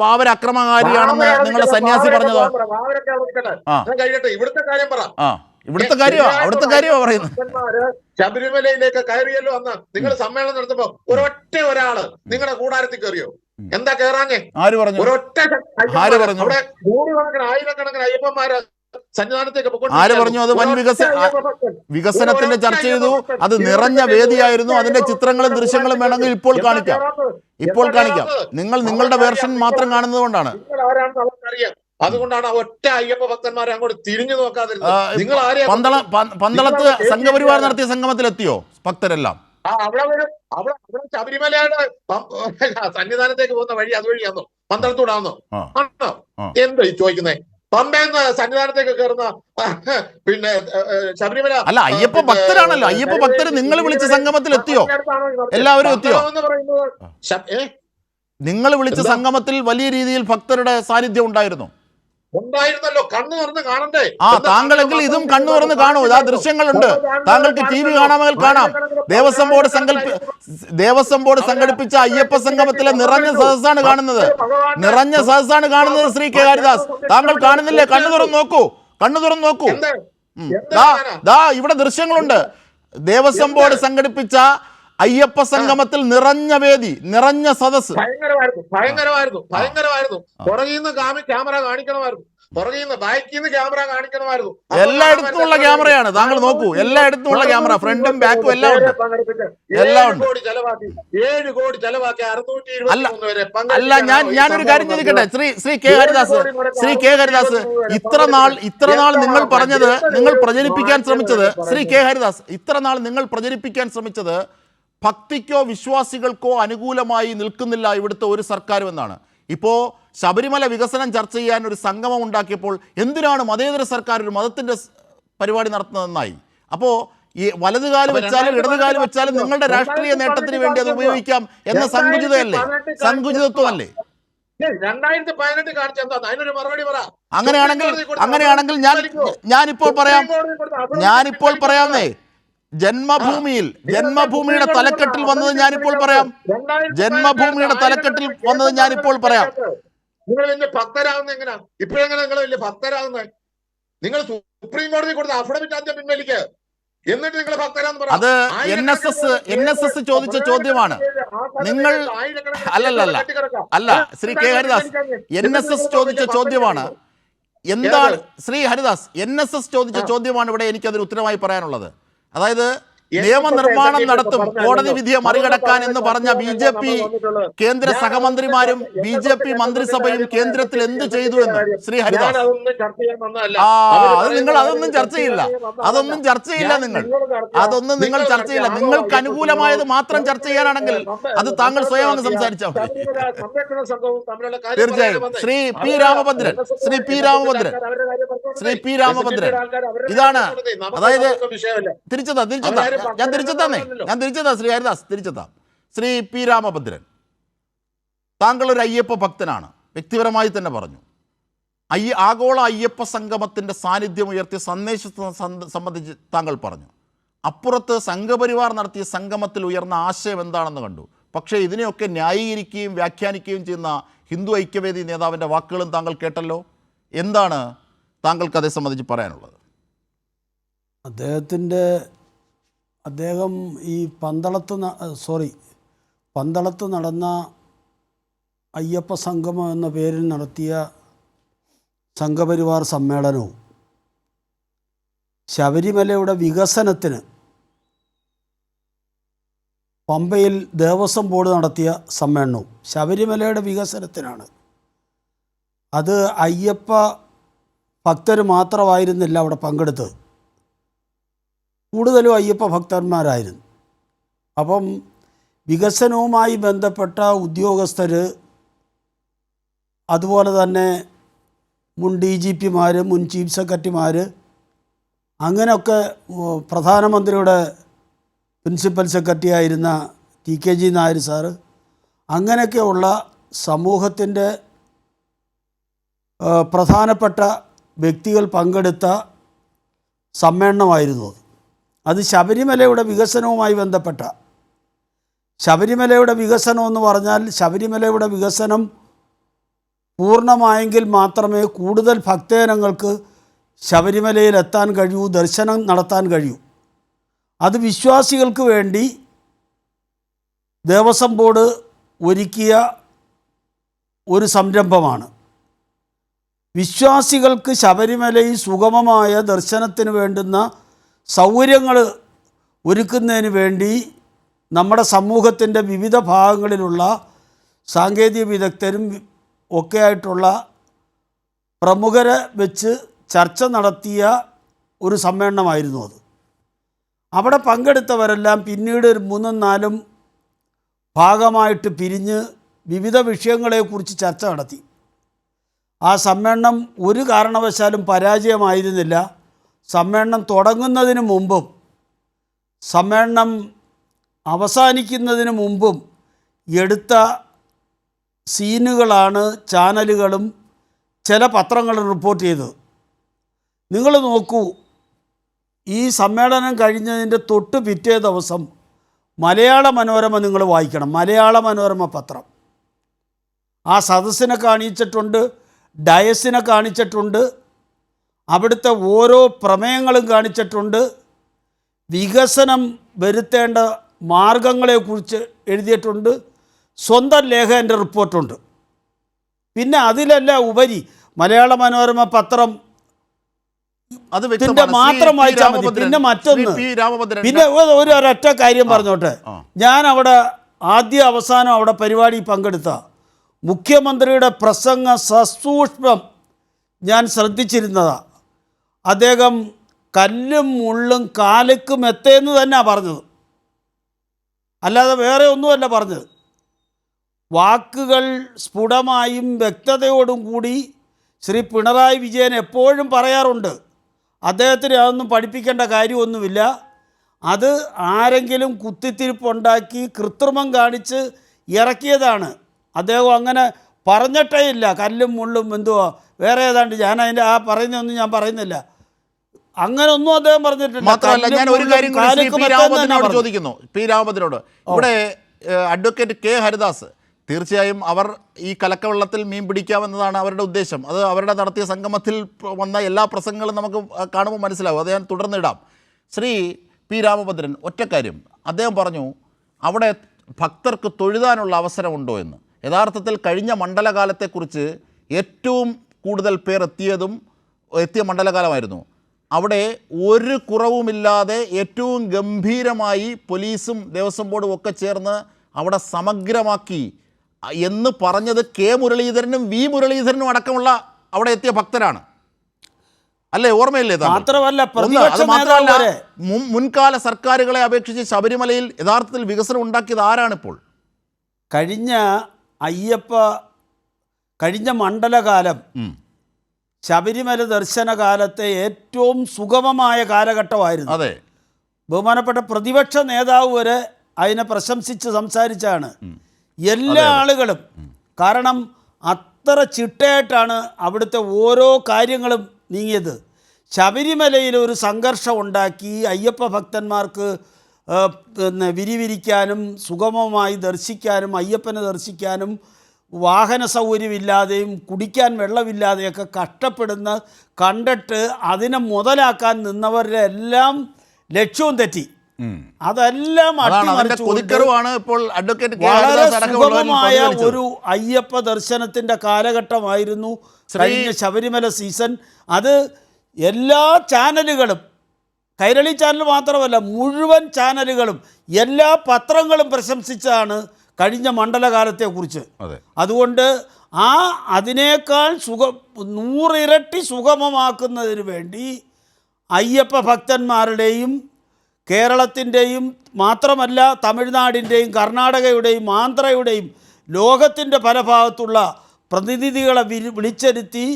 വാവര് അക്രമകാരിയാണെന്ന് നിങ്ങളുടെ സന്യാസി പറഞ്ഞതോ? കഴിയട്ടെ, ഇവിടുത്തെ കാര്യം പറ. അവിടുത്തെ കാര്യമോ പറയുന്നത്? ശബരിമലയിലേക്ക് കയറിയല്ലോ അന്ന് നിങ്ങൾ സമ്മേളനം നടത്തുമ്പോ ഒരാള് നിങ്ങളുടെ കൂടാരത്തിൽ കയറിയോ? എന്താ കയറാഞ്ഞേ? ആര് പറഞ്ഞു? ഒരൊറ്റ അവിടെ 100 ആയിരക്കണക്കിന് അയ്യപ്പന്മാര് സന്നിധാനത്തേക്ക്. ആര് പറഞ്ഞു? അത് വൻ വികസനത്തിന്റെ ചർച്ച ചെയ്തു. അത് നിറഞ്ഞ വേദിയായിരുന്നു. അതിന്റെ ചിത്രങ്ങളും ദൃശ്യങ്ങളും വേണമെങ്കിൽ ഇപ്പോൾ കാണിക്കാം. നിങ്ങൾ നിങ്ങളുടെ വേർഷൻ മാത്രം കാണുന്നത് കൊണ്ടാണ്. അതുകൊണ്ടാണ് ഒറ്റ അയ്യപ്പ ഭക്തന്മാരെ അങ്ങോട്ട് തിരിഞ്ഞു നോക്കാതിരുന്നത്. നിങ്ങൾ പന്തളത്ത് സംഘപരിവാർ നടത്തിയ സംഗമത്തിലെത്തിയോ ഭക്തരെല്ലാം? അവിടെ ശബരിമലയുടെ സന്നിധാനത്തേക്ക് പോകുന്ന വഴി അതുവഴിയാന്നോ? പന്തളത്തൂടാന്നോ? ആണോ? എന്താ ഈ ചോദിക്കുന്നേ? പമ്പയെന്ന് സന്നിധാനത്തേക്ക് കയറുന്ന ശബരിമല അല്ല, അയ്യപ്പ ഭക്തരാണല്ലോ. അയ്യപ്പ ഭക്തര് നിങ്ങൾ വിളിച്ച സംഗമത്തിൽ എത്തിയോ? എല്ലാവരും എത്തിയോ? നിങ്ങൾ വിളിച്ച സംഗമത്തിൽ വലിയ രീതിയിൽ ഭക്തരുടെ സാന്നിധ്യം ഉണ്ടായിരുന്നോ? ഉണ്ടായിരുന്നല്ലോ. കണ്ണു തുറന്ന് കാണണ്ടേ? താങ്കളെങ്കിൽ ഇതും കണ്ണു തുറന്ന് കാണൂ. ആ ദൃശ്യങ്ങളുണ്ട്. താങ്കൾക്ക് TV കാണാമെങ്കിൽ കാണാം. ദേവസ്വം ബോർഡ് സംഘടിപ്പിച്ച അയ്യപ്പ സംഗമത്തിലെ നിറഞ്ഞ സദസ്സാണ് കാണുന്നത്. ശ്രീ കെ ഹരിദാസ്, താങ്കൾ കാണുന്നില്ലേ? കണ്ണു തുറന്ന് നോക്കൂ. ഇവിടെ ദൃശ്യങ്ങളുണ്ട്. ദേവസ്വം ബോർഡ് സംഘടിപ്പിച്ച അയ്യപ്പ സംഗമത്തിൽ നിറഞ്ഞ വേദി, നിറഞ്ഞ സദസ്. ഭയങ്കരമായിരുന്നു. പുറകിൽ നിന്ന് ക്യാമറ കാണിക്കണമായിരുന്നു. പുറകിൽ നിന്ന് ബാക്കിൽ നിന്ന് ക്യാമറ കാണിക്കണമായിരുന്നു. എല്ലായിടത്തുമുള്ള ക്യാമറയാണ്, താങ്കൾ നോക്കൂ, എല്ലായിടത്തുമുള്ള ക്യാമറ, ഫ്രണ്ടും ബാക്കും എല്ലാം ഉണ്ട്, എല്ലാം ഉണ്ട്. 7 കോടി ചെലവാക്കി 623 വരെ അല്ല, ഞാനൊരു കാര്യം ചോദിക്കട്ടെ, ശ്രീ കെ ഹരിദാസ്, ഇത്ര നാൾ നിങ്ങൾ പറഞ്ഞത്, നിങ്ങൾ പ്രചരിപ്പിക്കാൻ ശ്രമിച്ചത്, ശ്രീ കെ ഹരിദാസ്, ഇത്ര നാൾ നിങ്ങൾ പ്രചരിപ്പിക്കാൻ ശ്രമിച്ചത് ഭക്തിക്കോ വിശ്വാസികൾക്കോ അനുകൂലമായി നിൽക്കുന്നില്ല ഇവിടുത്തെ ഒരു സർക്കാരും എന്നാണ്. ഇപ്പോൾ ശബരിമല വികസനം ചർച്ച ചെയ്യാൻ ഒരു സംഗമം ഉണ്ടാക്കിയപ്പോൾ എന്തിനാണ് മതേതര സർക്കാർ ഒരു മതത്തിൻ്റെ പരിപാടി നടത്തുന്നതെന്നായി. അപ്പോൾ ഈ വലതുകാല് വെച്ചാലും ഇടതുകാല് വെച്ചാലും നിങ്ങളുടെ രാഷ്ട്രീയ നേട്ടത്തിന് വേണ്ടി അത് ഉപയോഗിക്കാം എന്ന സങ്കുചിതത്വമല്ലേ? 2018 കാണിച്ചെന്താ അതിനൊരു മറുപടി പറ. അങ്ങനെയാണെങ്കിൽ ഞാനിപ്പോൾ പറയാന്നേ, ജന്മഭൂമിയുടെ തലക്കെട്ടിൽ വന്നത് ഞാനിപ്പോൾ പറയാം. നിങ്ങൾ വലിയ ഭക്തരാകുന്ന എങ്ങനെയാ? ഇപ്പോഴെങ്ങനെ നിങ്ങൾ വലിയ ഭക്തരാകുന്നത്? നിങ്ങൾ സുപ്രീം കോടതി കൊടുത്ത അഫിഡവിറ്റ് ആദ്യം പിൻവലിക്കുക, എന്നിട്ട് നിങ്ങൾ ഭക്തരാന്ന് പറയാം. അത് NSS ചോദിച്ച ചോദ്യമാണ്. നിങ്ങൾ അല്ല ശ്രീ കെ ഹരിദാസ്, NSS ചോദിച്ച ചോദ്യമാണ്. എന്താണ് ശ്രീ ഹരിദാസ്, NSS ചോദിച്ച ചോദ്യമാണ് ഇവിടെ എനിക്കതിന് ഉത്തരമായി പറയാനുള്ളത്. അതായത് നിയമനിർമ്മാണം നടത്തും കോടതി വിധിയെ മറികടക്കാൻ എന്ന് പറഞ്ഞ BJP കേന്ദ്ര സഹമന്ത്രിമാരും BJP മന്ത്രിസഭയും കേന്ദ്രത്തിൽ എന്ത് ചെയ്തു എന്ന് ശ്രീ ഹരിദാസ്. നിങ്ങൾ അതൊന്നും ചർച്ചയില്ല, നിങ്ങൾ ചർച്ചയില്ല. നിങ്ങൾക്ക് അനുകൂലമായത് മാത്രം ചർച്ച ചെയ്യാനാണെങ്കിൽ അത് താങ്കൾ സ്വയം അങ്ങ് സംസാരിച്ചാൽ മതി. തീർച്ചയായും. ശ്രീ പി രാമഭദ്രൻ ഇതാണ്, അതായത് തിരിച്ചതാ ശ്രീ ഹരിദാസ്, ശ്രീ പി രാമഭദ്രൻ, താങ്കൾ ഒരു അയ്യപ്പ ഭക്തനാണ്, വ്യക്തിപരമായി തന്നെ പറഞ്ഞു. ആഗോള അയ്യപ്പ സംഗമത്തിൻ്റെ സാന്നിധ്യം ഉയർത്തിയ സന്ദേശത്തെ സംബന്ധിച്ച് താങ്കൾ പറഞ്ഞു. അപ്പുറത്ത് സംഘപരിവാർ നടത്തിയ സംഗമത്തിൽ ഉയർന്ന ആശയം എന്താണെന്ന് കണ്ടു. പക്ഷേ ഇതിനെയൊക്കെ ന്യായീകരിക്കുകയും വ്യാഖ്യാനിക്കുകയും ചെയ്യുന്ന ഹിന്ദു ഐക്യവേദി നേതാവിൻ്റെ വാക്കുകളും താങ്കൾ കേട്ടല്ലോ. എന്താണ് താങ്കൾക്ക് അതേ സംബന്ധിച്ച് പറയാനുള്ളത്? അദ്ദേഹം ഈ പന്തളത്ത് നടന്ന അയ്യപ്പ സംഗമം എന്ന പേരിൽ നടത്തിയ സംഘപരിവാർ സമ്മേളനവും ശബരിമലയുടെ വികസനത്തിന് പമ്പയിൽ ദേവസ്വം ബോർഡ് നടത്തിയ സമ്മേളനവും ശബരിമലയുടെ വികസനത്തിനാണ്. അത് അയ്യപ്പ ഭക്തർ മാത്രമായിരുന്നില്ല അവിടെ പങ്കെടുത്തത്, കൂടുതലും അയ്യപ്പ ഭക്തന്മാരായിരുന്നു. അപ്പം വികസനവുമായി ബന്ധപ്പെട്ട ഉദ്യോഗസ്ഥർ, അതുപോലെ തന്നെ മുൻ DGPമാർ, മുൻ ചീഫ് സെക്രട്ടറിമാർ, അങ്ങനെയൊക്കെ പ്രധാനമന്ത്രിയുടെ പ്രിൻസിപ്പൽ സെക്രട്ടറി ആയിരുന്ന TKG നായർ സാറ്, അങ്ങനെയൊക്കെയുള്ള സമൂഹത്തിൻ്റെ പ്രധാനപ്പെട്ട വ്യക്തികൾ പങ്കെടുത്ത സമ്മേളനമായിരുന്നു അത്. ശബരിമലയുടെ വികസനവുമായി ബന്ധപ്പെട്ട, ശബരിമലയുടെ വികസനം എന്ന് പറഞ്ഞാൽ ശബരിമലയുടെ വികസനം പൂർണ്ണമായെങ്കിൽ മാത്രമേ കൂടുതൽ ഭക്തജനങ്ങൾക്ക് ശബരിമലയിൽ എത്താൻ കഴിയൂ, ദർശനം നടത്താൻ കഴിയൂ. അത് വിശ്വാസികൾക്ക് വേണ്ടി ദേവസ്വം ബോർഡ് ഒരുക്കിയ ഒരു സംരംഭമാണ്. വിശ്വാസികൾക്ക് ശബരിമലയിൽ സുഗമമായ ദർശനത്തിന് വേണ്ടുന്ന സൗകര്യങ്ങൾ ഒരുക്കുന്നതിന് വേണ്ടി നമ്മുടെ സമൂഹത്തിൻ്റെ വിവിധ ഭാഗങ്ങളിലുള്ള സാങ്കേതിക വിദഗ്ധരും ഒക്കെ ആയിട്ടുള്ള പ്രമുഖരെ വെച്ച് ചർച്ച നടത്തിയ ഒരു സമ്മേളനമായിരുന്നു അത്. അവിടെ പങ്കെടുത്തവരെല്ലാം പിന്നീട് 3-4 ഭാഗമായിട്ട് പിരിഞ്ഞ് വിവിധ വിഷയങ്ങളെക്കുറിച്ച് ചർച്ച നടത്തി. ആ സമ്മേളനം ഒരു കാരണവശാലും പരാജയമായിരുന്നില്ല. സമ്മേളനം തുടങ്ങുന്നതിന് മുമ്പും സമ്മേളനം അവസാനിക്കുന്നതിന് മുമ്പും എടുത്ത സീനുകളാണ് ചാനലുകളും ചില പത്രങ്ങളും റിപ്പോർട്ട് ചെയ്തത്. നിങ്ങൾ നോക്കൂ, ഈ സമ്മേളനം കഴിഞ്ഞതിൻ്റെ തൊട്ട് പിറ്റേ ദിവസം മലയാള മനോരമ നിങ്ങൾ വായിക്കണം, മലയാള മനോരമ പത്രം ആ സദസ്സിനെ കാണിച്ചിട്ടുണ്ട്, ഡയസിനെ കാണിച്ചിട്ടുണ്ട്, അവിടുത്തെ ഓരോ പ്രമേയങ്ങളും കാണിച്ചിട്ടുണ്ട്, വികസനം വരുത്തേണ്ട മാർഗങ്ങളെക്കുറിച്ച് എഴുതിയിട്ടുണ്ട്, സ്വന്തം ലേഖകൻ്റെ റിപ്പോർട്ടുണ്ട്. പിന്നെ അതിലെല്ലാം ഉപരി മലയാള മനോരമ പത്രം അത് മാത്രം വായിച്ചാൽ മതി. പിന്നെ മറ്റൊന്ന്, പിന്നെ ഒരൊറ്റ കാര്യം പറഞ്ഞോട്ടെ. ഞാൻ അവിടെ ആദ്യ അവസാനം അവിടെ പരിപാടി പങ്കെടുത്ത മുഖ്യമന്ത്രിയുടെ പ്രസംഗം സസൂക്ഷ്മം ഞാൻ ശ്രദ്ധിച്ചിരുന്നതാണ്. അദ്ദേഹം കല്ലും മുള്ളും കാലക്കും എത്തേന്ന് തന്നെയാണ് പറഞ്ഞത്, അല്ലാതെ വേറെ ഒന്നുമല്ല പറഞ്ഞത്. വാക്കുകൾ സ്ഫുടമായും വ്യക്തതയോടും കൂടി ശ്രീ പിണറായി വിജയൻ എപ്പോഴും പറയാറുണ്ട്. അദ്ദേഹത്തിന് അതൊന്നും പഠിപ്പിക്കേണ്ട കാര്യമൊന്നുമില്ല. അത് ആരെങ്കിലും കുത്തിത്തിരിപ്പുണ്ടാക്കി കൃത്രിമം കാണിച്ച് ഇറക്കിയതാണ്. അദ്ദേഹം അങ്ങനെ പറഞ്ഞിട്ടേ ഇല്ല. കല്ലും മുള്ളും എന്തുവാ വേറെ ഏതാണ്ട്, ഞാൻ അതിൻ്റെ ആ പറയുന്നതൊന്നും ഞാൻ പറയുന്നില്ല, അങ്ങനെ ഒന്നും അദ്ദേഹം പറഞ്ഞിട്ടില്ല. മാത്രമല്ല, ഞാൻ ഒരു കാര്യം കൂടി ചോദിക്കുന്നു പി രാമഭദ്രനോട്. ഇവിടെ അഡ്വക്കേറ്റ് കെ ഹരിദാസ്, തീർച്ചയായും അവർ ഈ കലക്കവെള്ളത്തിൽ മീൻ പിടിക്കാമെന്നതാണ് അവരുടെ ഉദ്ദേശം. അത് അവരുടെ നടത്തിയ സംഗമത്തിൽ വന്ന എല്ലാ പ്രസംഗങ്ങളും നമുക്ക് കാണുമ്പോൾ മനസ്സിലാവും. അത് ഞാൻ തുടർന്നിടാം. ശ്രീ പി രാമഭദ്രൻ ഒറ്റ കാര്യം അദ്ദേഹം പറഞ്ഞു, അവിടെ ഭക്തർക്ക് തൊഴുതാനുള്ള അവസരമുണ്ടോ എന്ന്. യഥാർത്ഥത്തിൽ കഴിഞ്ഞ മണ്ഡലകാലത്തെക്കുറിച്ച് ഏറ്റവും കൂടുതൽ പേർ എത്തിയ മണ്ഡലകാലമായിരുന്നു. അവിടെ ഒരു കുറവുമില്ലാതെ ഏറ്റവും ഗംഭീരമായി പോലീസും ദേവസ്വം ബോർഡും ഒക്കെ ചേർന്ന് അവിടെ സമഗ്രമാക്കി എന്ന് പറഞ്ഞത് കെ മുരളീധരനും വി മുരളീധരനും അടക്കമുള്ള അവിടെ എത്തിയ ഭക്തരാണ്, അല്ലേ? ഓർമ്മയില്ലേ? മാത്രമല്ല, മുൻകാല സർക്കാരുകളെ അപേക്ഷിച്ച് ശബരിമലയിൽ യഥാർത്ഥത്തിൽ വികസനം ഉണ്ടാക്കിയത് ആരാണിപ്പോൾ? കഴിഞ്ഞ മണ്ഡലകാലം ശബരിമല ദർശന കാലത്തെ ഏറ്റവും സുഗമമായ കാലഘട്ടമായിരുന്നു. അതെ, ബഹുമാനപ്പെട്ട പ്രതിപക്ഷ നേതാവ് വരെ അതിനെ പ്രശംസിച്ച് സംസാരിച്ചാണ് എല്ലാ ആളുകളും. കാരണം അത്ര ചിട്ടയായിട്ടാണ് അവിടുത്തെ ഓരോ കാര്യങ്ങളും നീങ്ങിയത്. ശബരിമലയിൽ ഒരു സംഘർഷം ഉണ്ടാക്കി അയ്യപ്പ ഭക്തന്മാർക്ക് വിരിവിരിക്കാനും സുഗമമായി ദർശിക്കാനും അയ്യപ്പനെ ദർശിക്കാനും വാഹന സൗകര്യമില്ലാതെയും കുടിക്കാൻ വെള്ളമില്ലാതെയൊക്കെ കഷ്ടപ്പെടുന്ന കണ്ടിട്ട് അതിനെ മുതലാക്കാൻ നിന്നവരുടെ എല്ലാം ലക്ഷ്യവും തെറ്റി. അതെല്ലാം വളരെ സുഗമമായ ഒരു അയ്യപ്പ ദർശനത്തിൻ്റെ കാലഘട്ടമായിരുന്നു കഴിഞ്ഞ ശബരിമല സീസൺ. അത് എല്ലാ ചാനലുകളും, കൈരളി ചാനൽ മാത്രമല്ല മുഴുവൻ ചാനലുകളും എല്ലാ പത്രങ്ങളും പ്രശംസിച്ചതാണ് കഴിഞ്ഞ മണ്ഡലകാലത്തെക്കുറിച്ച്. അതുകൊണ്ട് അതിനേക്കാൾ 100 ഇരട്ടി സുഗമമാക്കുന്നതിന് വേണ്ടി അയ്യപ്പ ഭക്തന്മാരുടെയും കേരളത്തിൻ്റെയും മാത്രമല്ല തമിഴ്നാടിൻ്റെയും കർണാടകയുടെയും ആന്ധ്രയുടെയും ലോകത്തിൻ്റെ പല ഭാഗത്തുള്ള പ്രതിനിധികളെ വിളിച്ചിരുത്തി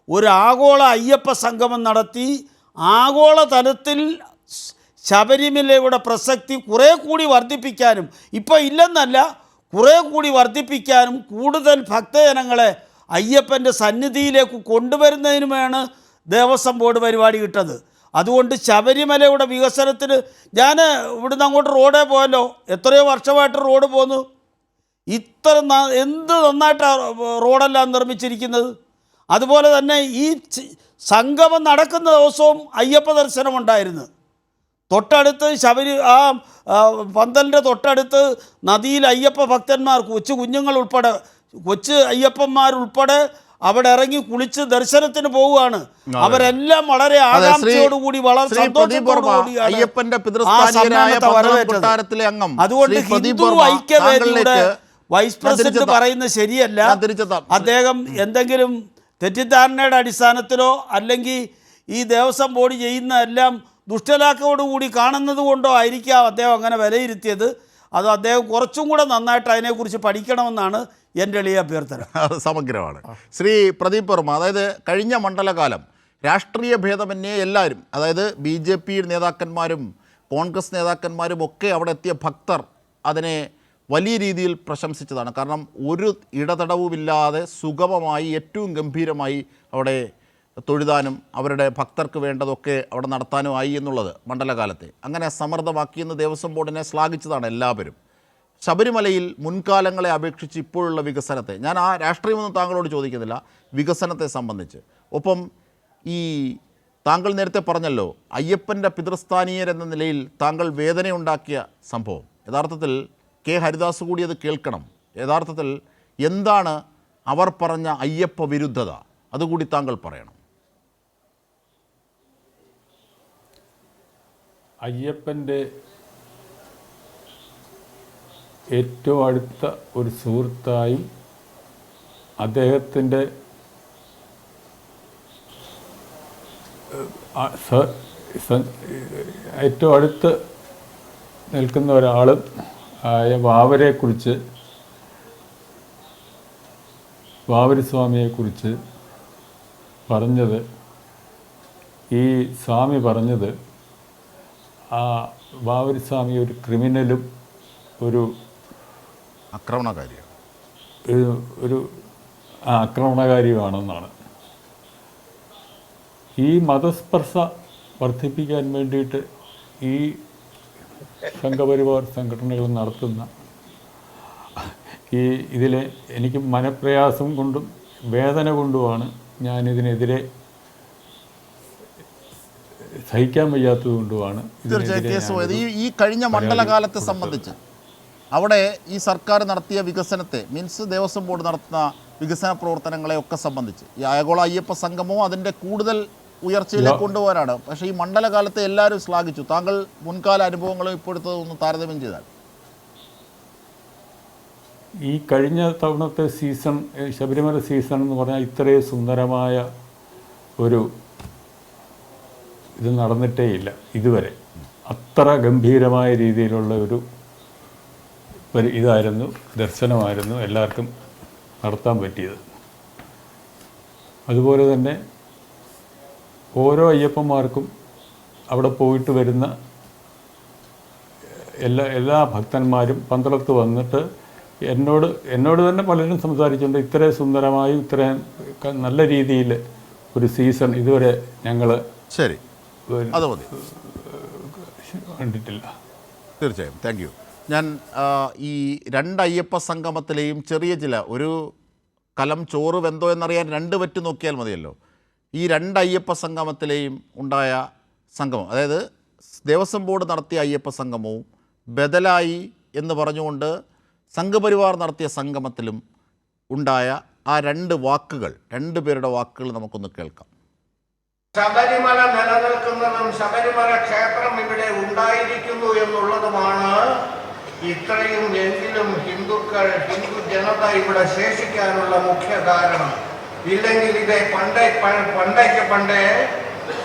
ഒരു ആഗോള അയ്യപ്പ സംഗമം നടത്തി ആഗോള തലത്തിൽ ശബരിമലയുടെ പ്രസക്തി കുറേ കൂടി വർദ്ധിപ്പിക്കാനും, ഇപ്പോൾ ഇല്ലെന്നല്ല കുറേ കൂടി വർദ്ധിപ്പിക്കാനും കൂടുതൽ ഭക്തജനങ്ങളെ അയ്യപ്പൻ്റെ സന്നിധിയിലേക്ക് കൊണ്ടുവരുന്നതിനുമാണ് ദേവസ്വം ബോർഡ് പരിപാടി ഇട്ടത്. അതുകൊണ്ട് ശബരിമലയുടെ വികസനത്തിന് ഞാൻ ഇവിടുന്ന് അങ്ങോട്ട് റോഡേ പോയല്ലോ, എത്രയോ വർഷമായിട്ട് റോഡ് പോന്നു. എന്ത് നന്നായിട്ടാണ് റോഡെല്ലാം നിർമ്മിച്ചിരിക്കുന്നത്. അതുപോലെ തന്നെ ഈ സംഗമം നടക്കുന്ന ദിവസവും അയ്യപ്പ ദർശനമുണ്ടായിരുന്നു. തൊട്ടടുത്ത് പന്തലിൻ്റെ തൊട്ടടുത്ത് നദിയിൽ അയ്യപ്പ ഭക്തന്മാർ, കൊച്ചു കുഞ്ഞുങ്ങൾ ഉൾപ്പെടെ, കൊച്ചു അയ്യപ്പന്മാരുൾപ്പെടെ അവിടെ ഇറങ്ങി കുളിച്ച് ദർശനത്തിന് പോവുകയാണ്. അവരെല്ലാം വളരെ ആകാംക്ഷയോടുകൂടി വളരെ സന്തോഷത്തോടുകൂടിയാണ് അതുകൊണ്ട് ഹിന്ദു ഐക്യവേദിയുടെ വൈസ് പ്രസിഡന്റ് പറയുന്നത് ശരിയല്ല. അദ്ദേഹം എന്തെങ്കിലും തെറ്റിദ്ധാരണയുടെ അടിസ്ഥാനത്തിലോ അല്ലെങ്കിൽ ഈ ദേവസ്വം ബോർഡ് ചെയ്യുന്ന എല്ലാം ദുഷ്ടലാക്കോടുകൂടി കാണുന്നത് കൊണ്ടോ ആയിരിക്കാം അദ്ദേഹം അങ്ങനെ വിലയിരുത്തിയത്. അത് അദ്ദേഹം കുറച്ചും കൂടെ നന്നായിട്ട് അതിനെക്കുറിച്ച് പഠിക്കണമെന്നാണ് എൻ്റെ എളിയ അഭ്യർത്ഥന. അത് സമഗ്രമാണ്. ശ്രീ പ്രദീപ് വർമ്മ, അതായത് കഴിഞ്ഞ മണ്ഡലകാലം രാഷ്ട്രീയ ഭേദമന്യേ എല്ലാവരും, അതായത് BJP നേതാക്കന്മാരും കോൺഗ്രസ് നേതാക്കന്മാരും ഒക്കെ അവിടെ എത്തിയ ഭക്തർ അതിനെ വലിയ രീതിയിൽ പ്രശംസിച്ചതാണ്. കാരണം ഒരു ഇടതടവുമില്ലാതെ സുഗമമായി ഏറ്റവും ഗംഭീരമായി അവിടെ തൊഴുതാനും അവരുടെ ഭക്തർക്ക് വേണ്ടതൊക്കെ അവിടെ നടത്താനുമായി എന്നുള്ളത് മണ്ഡലകാലത്തെ അങ്ങനെ സമൃദ്ധമാക്കിയെന്ന് ദേവസ്വം ബോർഡിനെ ശ്ലാഘിച്ചതാണ് എല്ലാവരും. ശബരിമലയിൽ മുൻകാലങ്ങളെ അപേക്ഷിച്ച് ഇപ്പോഴുള്ള വികസനത്തെ, ഞാൻ ആ രാഷ്ട്രീയമൊന്നും താങ്കളോട് ചോദിക്കുന്നില്ല, വികസനത്തെ സംബന്ധിച്ച്. ഒപ്പം ഈ താങ്കൾ നേരത്തെ പറഞ്ഞല്ലോ അയ്യപ്പൻ്റെ പിതൃസ്ഥാനീയർ എന്ന നിലയിൽ താങ്കൾ വേദനയുണ്ടാക്കിയ സംഭവം, യഥാർത്ഥത്തിൽ കെ ഹരിദാസ് കൂടി അത് കേൾക്കണം. യഥാർത്ഥത്തിൽ എന്താണ് അവർ പറഞ്ഞ അയ്യപ്പ വിരുദ്ധത? അതുകൂടി താങ്കൾ പറയണം. അയ്യപ്പൻ്റെ ഏറ്റവും അടുത്ത ഒരു സുഹൃത്തായും അദ്ദേഹത്തിൻ്റെ ഏറ്റവും അടുത്ത് നിൽക്കുന്ന ഒരാളും ആയ വാവരി സ്വാമിയെക്കുറിച്ച് പറഞ്ഞത്, ഈ സ്വാമി പറഞ്ഞത് ആ വാവരി സ്വാമി ഒരു ക്രിമിനലും ഒരു ആക്രമണകാരിയുമാണെന്നാണ്. ഈ മതസ്പർശ വർദ്ധിപ്പിക്കാൻ വേണ്ടിയിട്ട് ഈ സംഘപരിവാർ സംഘടനകൾ നടത്തുന്ന ഇതിലെ എനിക്ക് മനപ്രയാസം കൊണ്ടും വേദന കൊണ്ടുമാണ് ഞാനിതിനെതിരെ സഹിക്കാൻ വയ്യാത്തത് കൊണ്ടുമാണ്. ഈ കഴിഞ്ഞ മണ്ഡലകാലത്തെ സംബന്ധിച്ച് അവിടെ ഈ സർക്കാർ നടത്തിയ വികസനത്തെ, മീൻസ് ദേവസ്വം ബോർഡ് നടത്തുന്ന വികസന പ്രവർത്തനങ്ങളെയൊക്കെ സംബന്ധിച്ച് ഈ ആഗോള അയ്യപ്പ സംഗമവും അതിൻ്റെ കൂടുതൽ ഉയർച്ചയിലേക്ക് കൊണ്ടുപോകാനാണ്. പക്ഷേ ഈ മണ്ഡലകാലത്തെ എല്ലാവരും ശ്ലാഘിച്ചു. താങ്കൾ മുൻകാല അനുഭവങ്ങളും ഇപ്പോഴത്തെ ഒന്ന് താരതമ്യം ചെയ്താൽ. ഈ കഴിഞ്ഞ തവണത്തെ സീസൺ, ശബരിമല സീസൺ എന്ന് പറഞ്ഞാൽ ഇത്രയും സുന്ദരമായ ഒരു ഇത് നടന്നിട്ടേ ഇല്ല ഇതുവരെ. അത്ര ഗംഭീരമായ രീതിയിലുള്ള ഒരു ഇതായിരുന്നു, ദർശനമായിരുന്നു എല്ലാവർക്കും നടത്താൻ പറ്റിയത്. അതുപോലെ തന്നെ ഓരോ അയ്യപ്പന്മാർക്കും അവിടെ പോയിട്ട് വരുന്ന എല്ലാ ഭക്തന്മാരും പന്തളത്ത് വന്നിട്ട് എന്നോട് തന്നെ പലരും സംസാരിച്ചിട്ടുണ്ട്. ഇത്രയും സുന്ദരമായി ഇത്രയും നല്ല രീതിയിൽ ഒരു സീസൺ ഇതുവരെ ഞങ്ങൾ കണ്ടിട്ടില്ല. തീർച്ചയായും, താങ്ക് യു. ഞാൻ ഈ രണ്ട് അയ്യപ്പ സംഗമത്തിലെയും ചെറിയ ഒരു കലം ചോറ് വെന്തോ എന്നറിയാൻ രണ്ട് വറ്റ് നോക്കിയാൽ മതിയല്ലോ. ഈ രണ്ട് അയ്യപ്പ സംഗമത്തിലെയും ഉണ്ടായ സംഗമം, അതായത് ദേവസ്വം ബോർഡ് നടത്തിയ അയ്യപ്പ സംഗമവും ബദലായി എന്ന് പറഞ്ഞുകൊണ്ട് സംഘപരിവാർ നടത്തിയ സംഗമത്തിലും ഉണ്ടായ ആ രണ്ട് വാക്കുകൾ, രണ്ട് പേരുടെ വാക്കുകൾ നമുക്കൊന്ന് കേൾക്കാം. ശബരിമല നിലനിൽക്കുന്നതും ശബരിമല ക്ഷേത്രം ഇവിടെ ഉണ്ടായിരിക്കുന്നു എന്നുള്ളതുമാണ് ഇത്രയും എങ്കിലും ഹിന്ദു ജനത ഇവിടെ ശേഷിക്കാനുള്ള മുഖ്യ കാരണം. ഇല്ലെങ്കിൽ ഇത് പണ്ടേ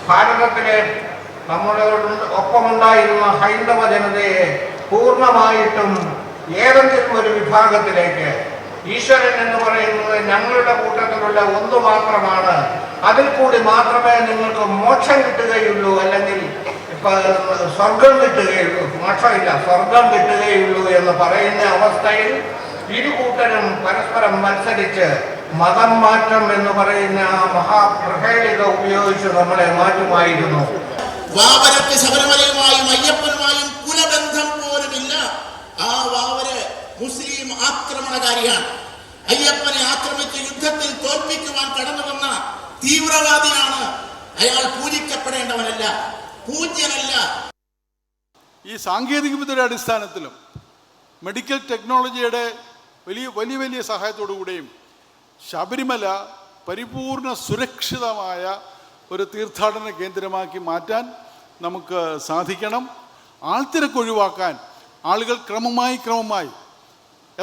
ഭാരതത്തിലെ നമ്മുടെ ഒപ്പമുണ്ടായിരുന്ന ഹൈന്ദവ ജനതയെ പൂർണ്ണമായിട്ടും ഏതെങ്കിലും ഒരു വിഭാഗത്തിലേക്ക്, ഈശ്വരൻ എന്ന് പറയുന്നത് ഞങ്ങളുടെ കൂട്ടത്തിലുള്ള ഒന്ന് മാത്രമാണ്, അതിൽ കൂടി മാത്രമേ നിങ്ങൾക്ക് മോക്ഷം കിട്ടുകയുള്ളൂ, അല്ലെങ്കിൽ സ്വർഗം കിട്ടുകയുള്ളൂ, മോക്ഷമില്ല സ്വർഗം കിട്ടുകയുള്ളൂ എന്ന് പറയുന്ന അവസ്ഥയിൽ ഇരുകൂട്ടരും പരസ്പരം മത്സരിച്ച് മതം മാറ്റം എന്ന് പറയുന്ന ആ മഹാപ്രഹേളിക ഉപയോഗിച്ച് നമ്മളെ മാറ്റുമായിരുന്നു. വാവരക്ക് ശബരിമലയുമായും അയ്യപ്പനുമായും കുലബന്ധം പോലുമില്ല. ആ വാവര് മുസ്ലിം ആക്രമണകാരിയാണ്. അയ്യപ്പനെ ആക്രമിച്ച് യുദ്ധത്തിൽ തോൽപ്പിക്കുവാൻ കടന്നു വന്ന തീവ്രവാദിയാണ്. അയാൾ പൂജിക്കപ്പെടേണ്ടവനല്ല, പൂജ്യനല്ല. ഈ സാങ്കേതിക വിദ്യയുടെ അടിസ്ഥാനത്തിലും മെഡിക്കൽ ടെക്നോളജിയുടെ വലിയ സഹായത്തോടു കൂടിയും ശബരിമല പരിപൂർണ സുരക്ഷിതമായ ഒരു തീർത്ഥാടന കേന്ദ്രമാക്കി മാറ്റാൻ നമുക്ക് സാധിക്കണം. ആൾത്തിരക്ക് ഒഴിവാക്കാൻ ആളുകൾ ക്രമമായി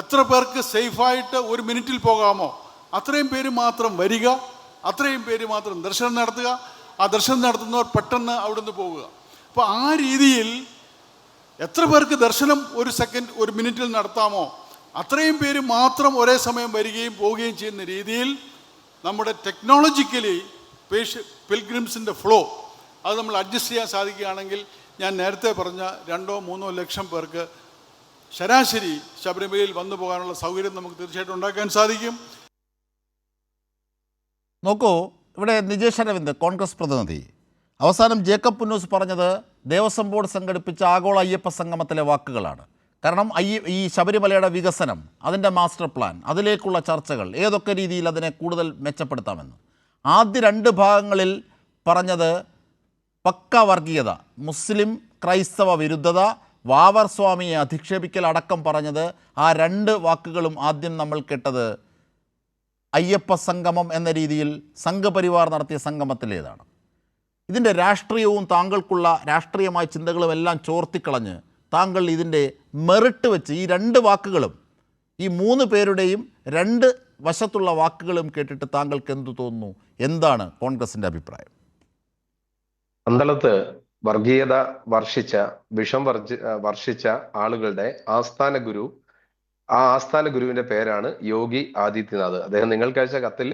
എത്ര പേർക്ക് സേഫായിട്ട് ഒരു മിനിറ്റിൽ പോകാമോ അത്രയും പേര് മാത്രം വരിക, അത്രയും പേര് മാത്രം ദർശനം നടത്തുക, ആ ദർശനം നടത്തുന്നവർ പെട്ടെന്ന് അവിടുന്ന് പോകുക. അപ്പോൾ ആ രീതിയിൽ എത്ര പേർക്ക് ദർശനം ഒരു മിനിറ്റിൽ നടത്താമോ അത്രയും പേര് മാത്രം ഒരേ സമയം വരികയും പോവുകയും ചെയ്യുന്ന രീതിയിൽ നമ്മുടെ ടെക്നോളജിക്കലി പിൽഗ്രിംസിൻ്റെ ഫ്ലോ അത് നമ്മൾ അഡ്ജസ്റ്റ് ചെയ്യാൻ സാധിക്കുകയാണെങ്കിൽ ഞാൻ നേരത്തെ പറഞ്ഞ 2-3 ലക്ഷം പേർക്ക് ശരാശരി ശബരിമലയിൽ വന്നു പോകാനുള്ള സൗകര്യം നമുക്ക് തീർച്ചയായിട്ടും ഉണ്ടാക്കാൻ സാധിക്കും. നോക്കൂ, ഇവിടെ നിജേഷ് അരവിന്ദ് കോൺഗ്രസ് പ്രതിനിധി, അവസാനം ജേക്കബ് പുന്നൂസ് പറഞ്ഞത് ദേവസ്വം ബോർഡ് സംഘടിപ്പിച്ച ആഗോള അയ്യപ്പ സംഗമത്തിലെ വാക്കുകളാണ്. കാരണം ഈ ശബരിമലയുടെ വികസനം, അതിൻ്റെ മാസ്റ്റർ പ്ലാൻ, അതിലേക്കുള്ള ചർച്ചകൾ, ഏതൊക്കെ രീതിയിൽ അതിനെ കൂടുതൽ മെച്ചപ്പെടുത്താമെന്ന്. ആദ്യ 2 ഭാഗങ്ങളിൽ പറഞ്ഞത് പക്ക വർഗീയത, മുസ്ലിം ക്രൈസ്തവ വിരുദ്ധത, വാവർ സ്വാമിയെ അധിക്ഷേപിക്കൽ അടക്കം പറഞ്ഞത്. ആ 2 വാക്കുകളും ആദ്യം നമ്മൾ കേട്ടത് അയ്യപ്പ സംഗമം എന്ന രീതിയിൽ സംഘപരിവാർ നടത്തിയ സംഗമത്തിലേതാണ്? ഇതിൻ്റെ രാഷ്ട്രീയവും താങ്കൾക്കുള്ള രാഷ്ട്രീയമായ ചിന്തകളും എല്ലാം ചോർത്തിക്കളഞ്ഞ് താങ്കൾ ഇതിൻ്റെ മെറിട്ട് വെച്ച് ഈ രണ്ട് വാക്കുകളും, ഈ മൂന്ന് പേരുടെയും രണ്ട് വശത്തുള്ള വാക്കുകളും കേട്ടിട്ട് താങ്കൾക്ക് എന്തു തോന്നുന്നു? എന്താണ് കോൺഗ്രസിൻ്റെ അഭിപ്രായം? പന്തളത്ത് വർഗീയത വർഷിച്ച, വിഷം വർഷിച്ച ആളുകളുടെ ആസ്ഥാന ഗുരു, ആ ആസ്ഥാന ഗുരുവിന്റെ പേരാണ് യോഗി ആദിത്യനാഥ്. അദ്ദേഹം നിങ്ങൾക്കയച്ച കത്തിൽ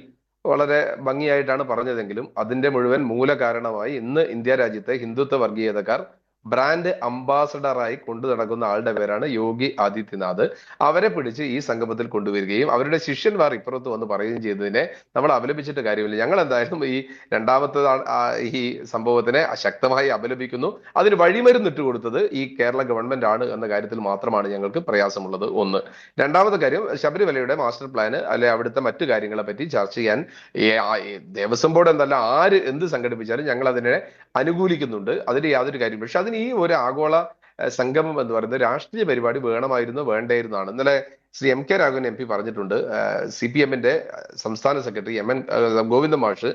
വളരെ ഭംഗിയായിട്ടാണ് പറഞ്ഞതെങ്കിലും അതിന്റെ മുഴുവൻ മൂല കാരണമായി ഇന്ന് ഇന്ത്യ രാജ്യത്തെ ഹിന്ദുത്വ വർഗീയതക്കാർ ബ്രാൻഡ് അംബാസഡറായി കൊണ്ടു നടക്കുന്ന ആളുടെ പേരാണ് യോഗി ആദിത്യനാഥ്. അവരെ പിടിച്ച് ഈ സംഗമത്തിൽ കൊണ്ടുവരികയും അവരുടെ ശിഷ്യന്മാർ ഇപ്പുറത്ത് വന്ന് പറയുകയും ചെയ്തതിനെ നമ്മൾ അപലപിച്ചിട്ട് കാര്യമില്ല. ഞങ്ങൾ എന്തായാലും ഈ രണ്ടാമത്തെ ഈ സംഭവത്തിനെ ശക്തമായി അപലപിക്കുന്നു. അതിന് വഴിമരുന്നിട്ട് കൊടുത്തത് ഈ കേരള ഗവൺമെന്റ് ആണ് എന്ന കാര്യത്തിൽ മാത്രമാണ് ഞങ്ങൾക്ക് പ്രയാസമുള്ളത്. ഒന്ന്. രണ്ടാമത്തെ കാര്യം, ശബരിമലയുടെ മാസ്റ്റർ പ്ലാന് അല്ലെ അവിടുത്തെ മറ്റു കാര്യങ്ങളെ പറ്റി ചർച്ച ചെയ്യാൻ ദേവസ്വം ബോർഡ് എന്നല്ല ആര് എന്ത് സംഘടിപ്പിച്ചാലും ഞങ്ങൾ അതിനെ അനുകൂലിക്കുന്നുണ്ട്. അതിൽ യാതൊരു കാര്യം. പക്ഷെ അതിന് ഈ ഒരു ആഗോള സംഗമം എന്ന് പറയുന്നത് രാഷ്ട്രീയ പരിപാടി വേണമായിരുന്നു, വേണ്ടായിരുന്നാണ്. ഇന്നലെ Shri M K Raghavan MP പറഞ്ഞിട്ടുണ്ട്, CPM-ന്റെ സംസ്ഥാന സെക്രട്ടറി MN ഗോവിന്ദ മാഷ്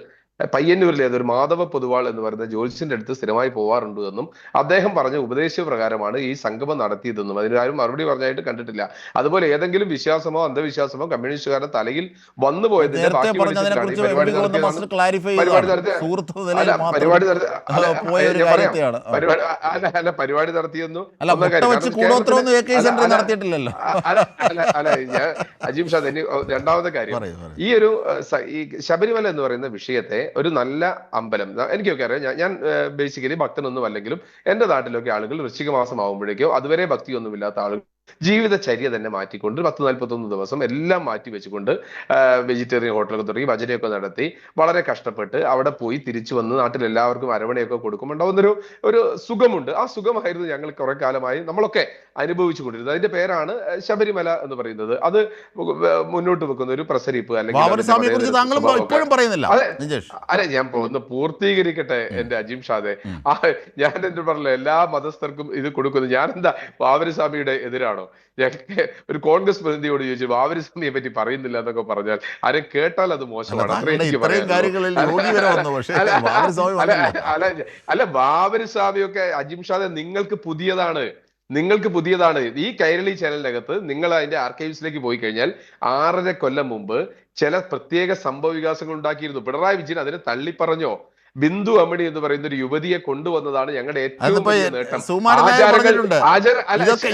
പയ്യന്നൂരിലെ ഒരു മാധവ പൊതുവാൾ എന്ന് പറയുന്ന ജ്യോത്സ്യന്റെ അടുത്ത് സ്ഥിരമായി പോവാറുണ്ട് എന്നും അദ്ദേഹം പറഞ്ഞ ഉപദേശപ്രകാരമാണ് ഈ സംഗമം നടത്തിയതെന്നും അതിനാരും മറുപടി പറഞ്ഞായിട്ട് കണ്ടിട്ടില്ല. അതുപോലെ ഏതെങ്കിലും വിശ്വാസമോ അന്ധവിശ്വാസമോ കമ്മ്യൂണിസ്റ്റുകാരുടെ തലയിൽ വന്നു പോയതിന്റെ പരിപാടി നടത്തിയെന്നു അജീം ഷാദ്. രണ്ടാമത്തെ കാര്യം, ഈ ഒരു ശബരിമല എന്ന് പറയുന്ന വിഷയത്തെ ഒരു നല്ല അമ്പലം, എനിക്കൊക്കെ അറിയാം, ഞാൻ ബേസിക്കലി ഭക്തനൊന്നും അല്ലെങ്കിലും എൻ്റെ നാട്ടിലൊക്കെ ആളുകൾ വൃശ്ചിക മാസം ആകുമ്പോഴേക്കോ അതുവരെ ഭക്തിയൊന്നുമില്ലാത്ത ആളുകൾ ജീവിതചര്യ തന്നെ മാറ്റിക്കൊണ്ട് 10-41 ദിവസം എല്ലാം മാറ്റി വെച്ചുകൊണ്ട് വെജിറ്റേറിയൻ ഹോട്ടലൊക്കെ തുടങ്ങി ഭജനയൊക്കെ നടത്തി വളരെ കഷ്ടപ്പെട്ട് അവിടെ പോയി തിരിച്ചു വന്ന് നാട്ടിൽ എല്ലാവർക്കും അരവണയൊക്കെ കൊടുക്കുമ്പോൾ ഉണ്ടാവുന്നൊരു സുഖമുണ്ട്. ആ സുഖമായിരുന്നു ഞങ്ങൾ കുറെ കാലമായി നമ്മളൊക്കെ അനുഭവിച്ചു കൊണ്ടിരുന്നത്. അതിന്റെ പേരാണ് ശബരിമല എന്ന് പറയുന്നത്. അത് മുന്നോട്ട് വെക്കുന്ന ഒരു പ്രസരിപ്പ് അല്ലെങ്കിൽ അല്ലെ, ഞാൻ ഒന്ന് പൂർത്തീകരിക്കട്ടെ എന്റെ അജീം ഷാദെ. ഞാൻ എന്റെ പറഞ്ഞ എല്ലാ മതസ്ഥർക്കും ഇത് കൊടുക്കുന്നു. ഞാൻ എന്താ വാവരസ്വാമിയുടെ എതിരാണോ? ഒരു കോൺഗ്രസ് പ്രതിനിധിയോട് ചോദിച്ചു വാവരസ്വാമിയെ പറ്റി പറയുന്നില്ല എന്നൊക്കെ പറഞ്ഞാൽ ആരെ കേട്ടാൽ അത് മോശമാണ്. അല്ല, വാവരസ്വാമിയൊക്കെ അജീം ഷാദെ നിങ്ങൾക്ക് പുതിയതാണ്. ഈ കൈരളി ചാനലിനകത്ത് നിങ്ങൾ അതിന്റെ ആർക്കൈവ്സിലേക്ക് പോയി കഴിഞ്ഞാൽ 6.5 കൊല്ലം മുമ്പ് ചില പ്രത്യേക സംഭവ വികാസങ്ങൾ ഉണ്ടാക്കിയിരുന്നു. പിണറായി വിജയൻ അതിനെ തള്ളിപ്പറഞ്ഞോ? ബിന്ദു അമ്മിണി എന്ന് പറയുന്ന ഒരു യുവതിയെ കൊണ്ടുവന്നതാണ് ഞങ്ങളുടെ ഏറ്റവും വലിയ നേട്ടം.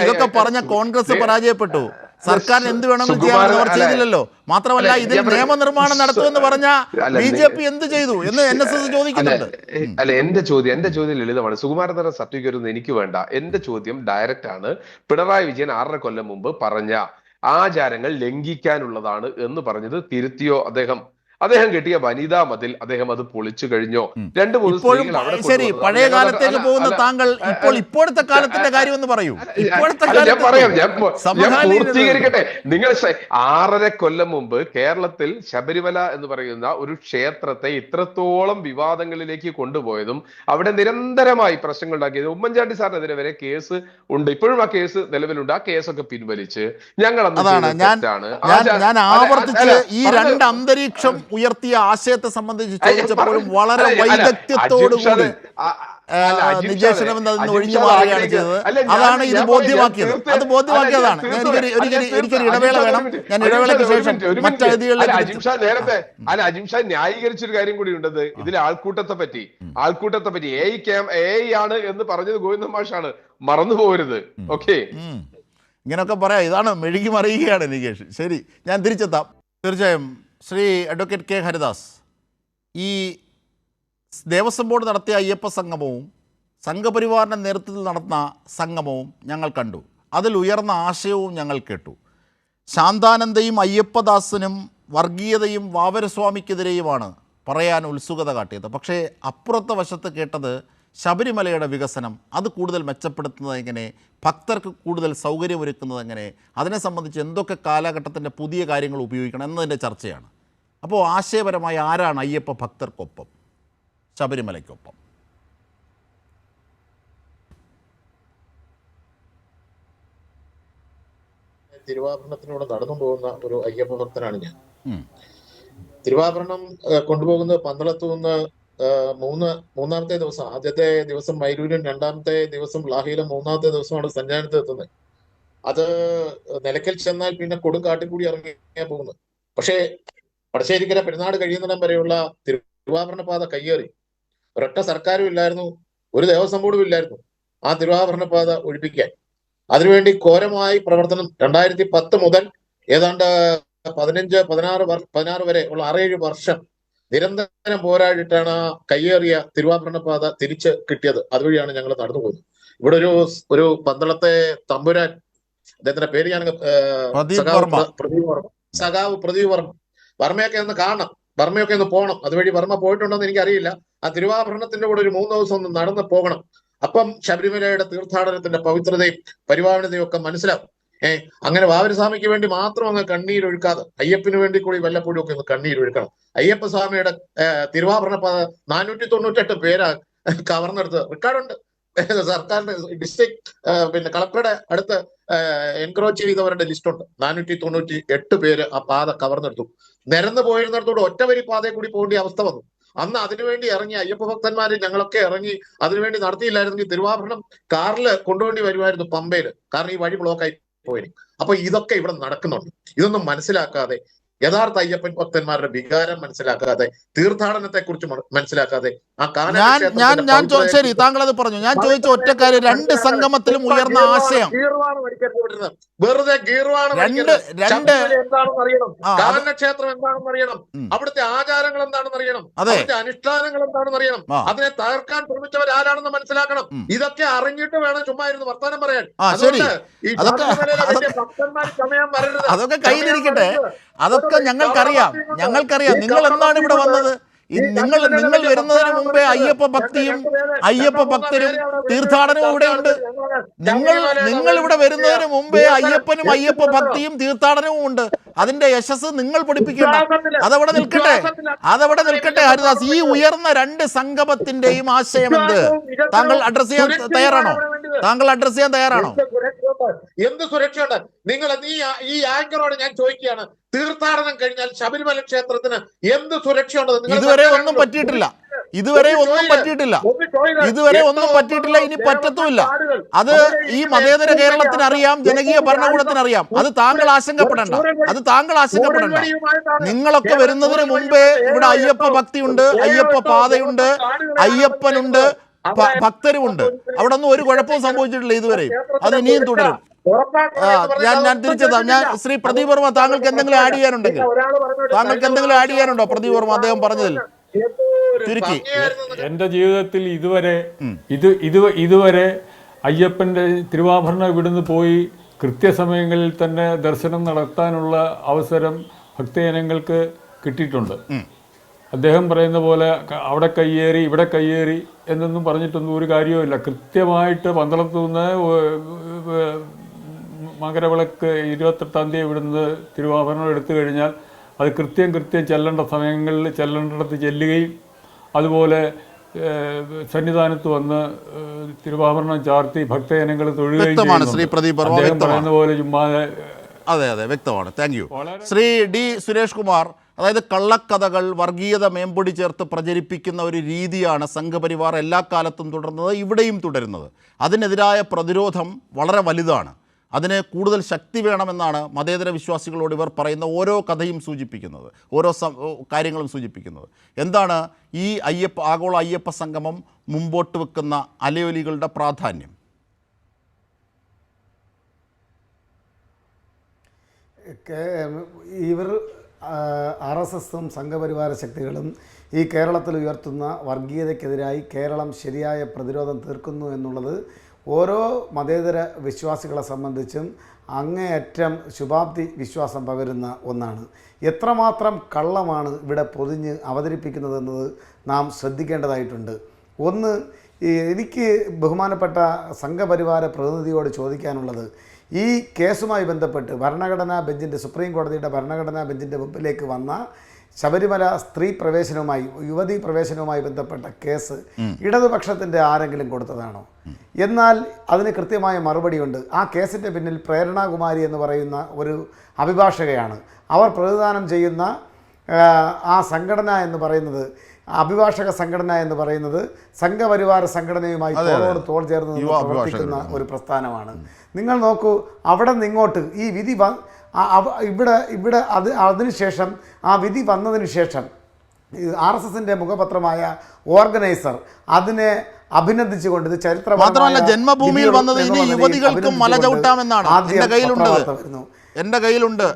ഇതൊക്കെ പറഞ്ഞ കോൺഗ്രസ് പരാജയപ്പെട്ടു. സർക്കാർ എന്ത് വേണമെന്ന് ചെയ്യാൻ ചെയ്തില്ലല്ലോ. മാത്രമല്ല ഇതിൽ നിയമനിർമ്മാണം നടത്തുമെന്ന് പറഞ്ഞ BJP എന്ത് ചെയ്തു എന്ന് NSS ചോദിക്കുന്നുണ്ട്. അല്ല, എന്റെ ചോദ്യം ലളിതമാണ്. സുകുമാരൻ സർട്ടിഫിക്കറ്റ് ഒന്നും എനിക്ക് വേണ്ട. എന്റെ ചോദ്യം ഡയറക്റ്റ് ആണ്. പിണറായി വിജയൻ 6.5 കൊല്ലം മുമ്പ് പറഞ്ഞ ആചാരങ്ങൾ ലംഘിക്കാനുള്ളതാണ് എന്ന് പറഞ്ഞത് തിരുത്തിയോ അദ്ദേഹം കെട്ടിയ വനിതാ മതിൽ അദ്ദേഹം അത് പൊളിച്ചു കഴിഞ്ഞോ? 2-3 സ്ത്രീകൾ അവിടെ. ശരി, പഴയ കാലത്തേക്ക് പോകുന്ന താങ്കൾ ഇപ്പോഴത്തെ കാലത്തിന്റെ കാര്യം എന്ന് പറയൂ. ഞാൻ പറയാം, ഞാൻ പൂർത്തീകരിക്കട്ടെ. നിങ്ങൾ 6.5 കൊല്ലം മുമ്പ് കേരളത്തിൽ ശബരിമല എന്ന് പറയുന്ന ഒരു ക്ഷേത്രത്തെ ഇത്രത്തോളം വിവാദങ്ങളിലേക്ക് കൊണ്ടുപോയതും അവിടെ നിരന്തരമായി പ്രശ്നങ്ങൾ ഉണ്ടാക്കിയതും ഉമ്മൻചാണ്ടി സാറിനെതിരെ വരെ കേസ് ഉണ്ട്. ഇപ്പോഴും ആ കേസ് നിലവിലുണ്ട്. ആ കേസൊക്കെ പിൻവലിച്ച് ഞങ്ങൾ ഞാൻ ആവർത്തിച്ച് ഈ രണ്ട് അന്തരീക്ഷം ഉയർത്തിയ ആശയത്തെ സംബന്ധിച്ച് ചോദിച്ചപ്പോഴും വളരെ വൈദഗ്ധ്യത്തോടുകൂടി ഒഴിഞ്ഞു മാറുകയാണ് ചെയ്തത്. അതാണ് ഇത് ബോധ്യമാക്കിയത്. അത് ബോധ്യമാക്കിയതാണ്. എനിക്കൊരു ഇടവേള വേണം. ഞാൻ ഇടവേളയ്ക്ക് ശേഷം മറ്റതിഥികളിലേക്ക്. അജിം ഷാ ന്യായീകരിച്ചൊരു കാര്യം കൂടി ഉണ്ടത് ഇതിൽ ആൾക്കൂട്ടത്തെ പറ്റി AI ആണ് എന്ന് പറഞ്ഞത് ഗോവിന്ദ മാഷാണ്. മറന്നു പോകരുത്. ഓക്കെ, ഇങ്ങനെയൊക്കെ പറയാം. ഇതാണ് മെഴുകി മറിയുകയാണ് നികേഷ്. ശരി, ഞാൻ തിരിച്ചെത്താം. തീർച്ചയായും ശ്രീ അഡ്വക്കേറ്റ് K. ഹരിദാസ്, ഈ ദേവസ്വം ബോർഡ് നടത്തിയ അയ്യപ്പ സംഗമവും സംഘപരിവാറിൻ്റെ നേതൃത്വത്തിൽ നടന്ന സംഗമവും ഞങ്ങൾ കണ്ടു. അതിൽ ഉയർന്ന ആശയവും ഞങ്ങൾ കേട്ടു. ശാന്താനന്ദയും അയ്യപ്പദാസനും വർഗീയതയും വാവരസ്വാമിക്കെതിരെയുമാണ് പറയാൻ ഉത്സുകത കാട്ടിയത്. പക്ഷേ അപ്പുറത്തെ വശത്ത് കേട്ടത് ശബരിമലയുടെ വികസനം, അത് കൂടുതൽ മെച്ചപ്പെടുത്തുന്നത് എങ്ങനെ, ഭക്തർക്ക് കൂടുതൽ സൗകര്യമൊരുക്കുന്നത് എങ്ങനെ, അതിനെ സംബന്ധിച്ച് എന്തൊക്കെ കാലഘട്ടത്തിൻ്റെ പുതിയ കാര്യങ്ങൾ ഉപയോഗിക്കണം എന്നതിൻ്റെ ചർച്ചയാണ്. അപ്പോൾ ആശയപരമായി ആരാണ് അയ്യപ്പ ഭക്തർക്കൊപ്പം, ശബരിമലയ്ക്കൊപ്പം? തിരുവാഭരണത്തിലൂടെ നടന്നു പോകുന്ന ഒരു അയ്യപ്പ ഭക്തനാണ് ഞാൻ. തിരുവാഭരണം കൊണ്ടുപോകുന്നത് പന്തളത്തു നിന്ന് മൂന്നാമത്തെ ദിവസം, ആദ്യത്തെ ദിവസം മൈരൂരും, രണ്ടാമത്തെ ദിവസം ലാഹയിലും, മൂന്നാമത്തെ ദിവസമാണ് സഞ്ചാരത്തിൽ എത്തുന്നത്. അത് നിലയ്ക്കൽ ചെന്നാൽ പിന്നെ കൊടുങ്കാട്ടിൽ കൂടി ഇറങ്ങിയാൽ പോകുന്നത്. പക്ഷേ വടശ്ശേരിക്കര പെരുന്നാട് കഴിയുന്നിടം വരെയുള്ള തിരുവാഭരണ പാത കയ്യേറി. ഒരൊറ്റ സർക്കാരും ഇല്ലായിരുന്നു, ഒരു ദേവസ്വം ബോർഡും ഇല്ലായിരുന്നു ആ തിരുവാഭരണ പാത ഒഴിപ്പിക്കാൻ. അതിനുവേണ്ടി ഘോരമായി പ്രവർത്തനം 2010 മുതൽ ഏതാണ്ട് 16 വരെ ഉള്ള 6-7 വർഷം നിരന്തരം പോരാടിയിട്ടാണ് ആ കയ്യേറിയ തിരുവാഭരണ പാത തിരിച്ച് കിട്ടിയത്. അതുവഴിയാണ് ഞങ്ങൾ നടന്നു പോകുന്നത്. ഇവിടെ ഒരു പന്തളത്തെ തമ്പുരാൻ, അദ്ദേഹത്തിന്റെ പേര് ഞാൻ സഖാവ് പ്രദീപ് വർമ്മ, വർമ്മയൊക്കെ ഒന്ന് കാണണം, വർമ്മയൊക്കെ ഒന്ന് പോകണം. അതുവഴി വർമ്മ പോയിട്ടുണ്ടോന്ന് എനിക്കറിയില്ല. ആ തിരുവാഭരണത്തിന്റെ കൂടെ ഒരു 3 ദിവസം ഒന്ന് നടന്നു പോകണം. അപ്പം ശബരിമലയുടെ തീർത്ഥാടനത്തിന്റെ പവിത്രതയും പരിപാവനതയും ഒക്കെ മനസ്സിലാവും. അങ്ങനെ വാവരസ്വാമിക്ക് വേണ്ടി മാത്രം അങ്ങ് കണ്ണീരൊഴുക്കാതെ അയ്യപ്പന് വേണ്ടി കൂടി വല്ലപ്പോഴും ഒക്കെ ഒന്ന് കണ്ണീരൊഴുക്കണം. അയ്യപ്പ സ്വാമിയുടെ തിരുവാഭരണ 498 പേരാ കവർന്നെടുത്ത് റെക്കോർഡുണ്ട്. സർക്കാരിന്റെ ഡിസ്ട്രിക്ട് പിന്നെ കളക്ടറുടെ അടുത്ത് എൻക്രോച്ച് ചെയ്തവരുടെ ലിസ്റ്റ് ഉണ്ട്. 498 പേര് ആ പാത കവർന്നെടുത്തു. നിരന്ന് പോയിരുന്നിടത്തോട് ഒറ്റവരി പാതയെ കൂടി പോകേണ്ട അവസ്ഥ വന്നു. അന്ന് അതിനുവേണ്ടി ഇറങ്ങി അയ്യപ്പ ഭക്തന്മാര് ഞങ്ങളൊക്കെ ഇറങ്ങി അതിനുവേണ്ടി നടത്തിയില്ലായിരുന്നെങ്കിൽ തിരുവാഭരണം കാറിൽ കൊണ്ടുവേണ്ടി വരുമായിരുന്നു പമ്പയിൽ. കാരണം ഈ വഴി ബ്ലോക്കായി പോയി. അപ്പൊ ഇതൊക്കെ ഇവിടെ നടക്കുന്നുണ്ട്. ഇതൊന്നും മനസ്സിലാക്കാതെ, യഥാർത്ഥ അയ്യപ്പൻ ഭക്തന്മാരുടെ വികാരം മനസ്സിലാക്കാതെ, തീർത്ഥാടനത്തെ കുറിച്ച് മനസ്സിലാക്കാതെ ശരി, താങ്കൾ അത് പറഞ്ഞു. ഞാൻ ചോദിച്ച ഒറ്റ കാര്യം, 2 സംഗമത്തിലും ഉയർന്ന ആശയം വെറുതെ ഗീർവാണ് എന്താണെന്ന് അറിയണം, കാരണക്ഷേത്രം എന്താണെന്ന് അറിയണം, അവിടുത്തെ ആചാരങ്ങൾ എന്താണെന്ന് അറിയണം, അവിടുത്തെ അനുഷ്ഠാനങ്ങൾ എന്താണെന്ന് അറിയണം, അതിനെ തകർക്കാൻ ശ്രമിച്ചവർ ആരാണെന്ന് മനസ്സിലാക്കണം. ഇതൊക്കെ അറിഞ്ഞിട്ട് വേണം ചുമ്മാ ഇരുന്ന് വർത്തമാനം പറയാൻ. അതൊക്കെ കയ്യിലിരിക്കട്ടെ, അതൊക്കെ ഞങ്ങൾക്കറിയാം. നിങ്ങൾ എന്താണ് ഇവിടെ വന്നത്? നിങ്ങൾ വരുന്നതിന് മുമ്പേ അയ്യപ്പ ഭക്തരും തീർത്ഥാടനവും ഇവിടെയുണ്ട്. നിങ്ങൾ ഇവിടെ വരുന്നതിന് മുമ്പേ അയ്യപ്പനും അയ്യപ്പ ഭക്തിയും തീർത്ഥാടനവും ഉണ്ട്. അതിന്റെ യശസ് നിങ്ങൾ പഠിപ്പിക്കേണ്ട. അതവിടെ നിൽക്കട്ടെ ഹരിദാസ്. ഈ ഉയർന്ന 2 സംഗമത്തിന്റെയും ആശയം എന്ത്? താങ്കൾ അഡ്രസ് ചെയ്യാൻ തയ്യാറാണോ? എന്ത് സുരക്ഷയുണ്ട്? നിങ്ങൾ ഈ ആങ്കറോട് ഞാൻ ചോദിക്കുകയാണ്, തീർത്ഥാടനം കഴിഞ്ഞാൽ ശബരിമല ക്ഷേത്രത്തിന് എന്ത് സുരക്ഷയുണ്ട്? ഇതുവരെ ഒന്നും പറ്റിയിട്ടില്ല. ഇനി പറ്റത്തുമില്ല. അത് ഈ മതേതര കേരളത്തിന് അറിയാം, ജനകീയ ഭരണകൂടത്തിന് അറിയാം. അത് താങ്കൾ ആശങ്കപ്പെടേണ്ട. നിങ്ങളൊക്കെ വരുന്നതിന് മുമ്പേ ഇവിടെ അയ്യപ്പ ഭക്തിയുണ്ട്, അയ്യപ്പ പാതയുണ്ട്, അയ്യപ്പനുണ്ട്, ഭക്തരുമുണ്ട്. അവിടെ ഒന്നും ഒരു കുഴപ്പവും സംഭവിച്ചിട്ടില്ല ഇതുവരെ. അത് ഇനിയും തുടരും. ഞാൻ തിരിച്ചെത്താം. ശ്രീ പ്രദീപ് വർമ്മ, താങ്കൾക്ക് എന്തെങ്കിലും ആഡ് ചെയ്യാനുണ്ടോ? പ്രദീപ് വർമ്മ അദ്ദേഹം പറഞ്ഞതിൽ ചുരുക്കി. എൻ്റെ ജീവിതത്തിൽ ഇതുവരെ അയ്യപ്പൻ്റെ തിരുവാഭരണം ഇവിടുന്ന് പോയി കൃത്യസമയങ്ങളിൽ തന്നെ ദർശനം നടത്താനുള്ള അവസരം ഭക്തജനങ്ങൾക്ക് കിട്ടിയിട്ടുണ്ട്. അദ്ദേഹം പറയുന്ന പോലെ അവിടെ കയ്യേറി ഇവിടെ കയ്യേറി എന്നൊന്നും പറഞ്ഞിട്ടൊന്നും ഒരു കാര്യവുമില്ല. കൃത്യമായിട്ട് പന്തളത്തു നിന്ന് മകരവിളക്ക് 28-ാം തീയതി ഇവിടുന്ന് തിരുവാഭരണം എടുത്തു കഴിഞ്ഞാൽ അത് കൃത്യം ചെല്ലേണ്ട സമയങ്ങളിൽ ചെല്ലേണ്ടിടത്ത് ചെല്ലുകയും അതുപോലെ സന്നിധാനത്ത് വന്ന് തിരുവാഭരണം ചാർത്തി ഭക്തജനങ്ങൾ തൊഴുകയും പറയുന്ന പോലെ ചുമ്മാതെ. അതെ, വ്യക്തമാണ്. Thank you. Shri D Suresh Kumar, അതായത് കള്ളക്കഥകൾ, വർഗീയത മേമ്പൊടി ചേർത്ത് പ്രചരിപ്പിക്കുന്ന ഒരു രീതിയാണ് സംഘപരിവാർ എല്ലാ കാലത്തും തുടർന്നത്, ഇവിടെയും തുടരുന്നത്. അതിനെതിരായ പ്രതിരോധം വളരെ വലുതാണ്. അതിന് കൂടുതൽ ശക്തി വേണമെന്നാണ് മതേതര വിശ്വാസികളോട് ഇവർ പറയുന്ന ഓരോ കഥയും സൂചിപ്പിക്കുന്നത്, ഓരോ കാര്യങ്ങളും സൂചിപ്പിക്കുന്നത്. എന്താണ് ഈ ആഗോള അയ്യപ്പ സംഗമം മുമ്പോട്ട് വെക്കുന്ന അലയൊലികളുടെ പ്രാധാന്യം? ഇവർ RSSും സംഘപരിവാര ശക്തികളും ഈ കേരളത്തിൽ ഉയർത്തുന്ന വർഗീയതയ്ക്കെതിരായി കേരളം ശരിയായ പ്രതിരോധം തീർക്കുന്നു എന്നുള്ളത് ഓരോ മതേതര വിശ്വാസികളെ സംബന്ധിച്ചും അങ്ങേയറ്റം ശുഭാപ്തി വിശ്വാസം പകരുന്ന ഒന്നാണ്. എത്രമാത്രം കള്ളമാണ് ഇവിടെ പൊതിഞ്ഞ് അവതരിപ്പിക്കുന്നതെന്നത് നാം ശ്രദ്ധിക്കേണ്ടതായിട്ടുണ്ട്. ഒന്ന്, എനിക്ക് ബഹുമാനപ്പെട്ട സംഘപരിവാര പ്രതിനിധിയോട് ചോദിക്കാനുള്ളത്, ഈ കേസുമായി ബന്ധപ്പെട്ട് ഭരണഘടനാ ബെഞ്ചിൻ്റെ, സുപ്രീം കോടതിയുടെ ഭരണഘടനാ ബെഞ്ചിൻ്റെ മുമ്പിലേക്ക് വന്ന ശബരിമല സ്ത്രീ പ്രവേശനവുമായി, യുവതീ പ്രവേശനവുമായി ബന്ധപ്പെട്ട കേസ് ഇടതുപക്ഷത്തിൻ്റെ ആരെങ്കിലും കൊടുത്തതാണോ? എന്നാൽ അതിന് കൃത്യമായ മറുപടിയുണ്ട്. ആ കേസിൻ്റെ പിന്നിൽ പ്രേരണാകുമാരി എന്ന് പറയുന്ന ഒരു അഭിഭാഷകയാണ്. അവർ പ്രതിദാനം ചെയ്യുന്ന ആ സംഘടന എന്ന് പറയുന്നത്, അഭിഭാഷക സംഘടന എന്ന് പറയുന്നത് സംഘപരിവാര സംഘടനയുമായി തോളോട് തോൾ ചേർന്ന് പ്രവർത്തിക്കുന്ന ഒരു പ്രസ്ഥാനമാണ്. നിങ്ങൾ നോക്കൂ, അവിടെ നിന്നിങ്ങോട്ട് ഈ വിധി ഇവിടെ അതിനുശേഷം ആ വിധി വന്നതിന് ശേഷം RSSന്റെ മുഖപത്രമായ ഓർഗനൈസർ അതിനെ അഭിനന്ദിച്ചുകൊണ്ട് ഇത് മാത്രമല്ല ജന്മഭൂമിയിൽ വന്നത് ഇനി യുവതികൾക്കും മല ചവിട്ടാമെന്നാണ് എൻ്റെ കയ്യിലുണ്ട്.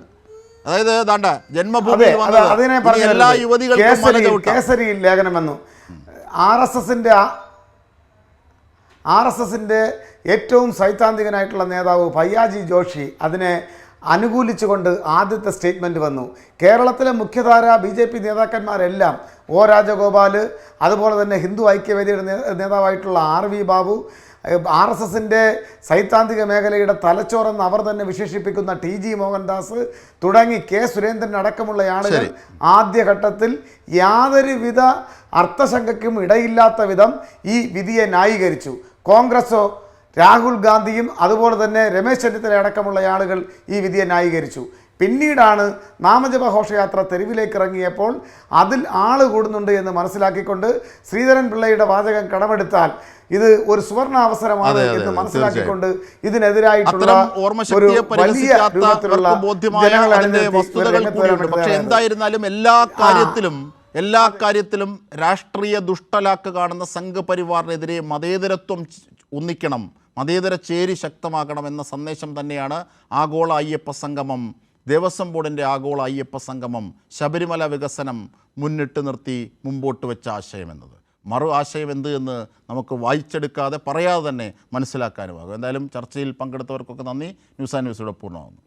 അതായത് ദാണ്ട ജന്മഭൂമിയിൽ വന്നത് എല്ലാ യുവതികൾക്കും കേസരി ലേഖനം വന്നു. RSSന്റെ ഏറ്റവും സൈദ്ധാന്തികനായിട്ടുള്ള നേതാവ് ഭയ്യാജി ജോഷി അതിനെ അനുകൂലിച്ചുകൊണ്ട് ആദ്യത്തെ സ്റ്റേറ്റ്മെൻറ്റ് വന്നു. കേരളത്തിലെ മുഖ്യധാര BJP നേതാക്കന്മാരെല്ലാം രാജഗോപാൽ, അതുപോലെ തന്നെ ഹിന്ദു ഐക്യവേദിയുടെ നേതാവായിട്ടുള്ള RV ബാബു, RSSന്റെ സൈദ്ധാന്തിക മേഖലയുടെ തലച്ചോറെന്ന് അവർ തന്നെ വിശേഷിപ്പിക്കുന്ന TG മോഹൻദാസ് തുടങ്ങി സുരേന്ദ്രൻ അടക്കമുള്ള ആളുകൾ ആദ്യഘട്ടത്തിൽ യാതൊരുവിധ അർത്ഥശങ്കയ്ക്കും ഇടയില്ലാത്ത വിധം ഈ വിധിയെ ന്യായീകരിച്ചു. കോൺഗ്രസോ രാഹുൽ ഗാന്ധിയും അതുപോലെ തന്നെ രമേശ് ചെന്നിത്തല അടക്കമുള്ള ആളുകൾ ഈ വിധിയെ ന്യായീകരിച്ചു. പിന്നീടാണ് നാമജപ ഘോഷയാത്ര തെരുവിലേക്ക് ഇറങ്ങിയപ്പോൾ അതിൽ ആള് കൂടുന്നുണ്ട് എന്ന് മനസ്സിലാക്കിക്കൊണ്ട് ശ്രീധരൻ പിള്ളയുടെ വാചകം കടമെടുത്താൽ ഇത് ഒരു സുവർണ അവസരമാണ് എന്ന് മനസ്സിലാക്കിക്കൊണ്ട് ഇതിനെതിരായിട്ടുള്ള ഒരു വലിയ രൂപത്തിലുള്ള വസ്തുതകൾ കൂടിയുണ്ട്. പക്ഷേ എന്തായിരുന്നാലും എല്ലാ കാര്യത്തിലും രാഷ്ട്രീയ ദുഷ്ടലാക്ക് കാണുന്ന സംഘപരിവാറിനെതിരെ മതേതരത്വം ഒന്നിക്കണം, മതേതര ചേരി ശക്തമാക്കണം എന്ന സന്ദേശം തന്നെയാണ് ആഗോള അയ്യപ്പ സംഗമം, ദേവസ്വം ബോർഡിൻ്റെ ആഗോള അയ്യപ്പ സംഗമം, ശബരിമല വികസനം മുന്നിട്ട് നിർത്തി മുമ്പോട്ട് വെച്ച ആശയമെന്നത്. മറു ആശയം എന്ത് എന്ന് നമുക്ക് വായിച്ചെടുക്കാതെ പറയാതെ തന്നെ മനസ്സിലാക്കാനുമാകും. എന്തായാലും ചർച്ചയിൽ പങ്കെടുത്തവർക്കൊക്കെ നന്ദി. ന്യൂസ് ആൻഡ് ന്യൂസ് ഇവിടെ പൂർണ്ണമാകുന്നു.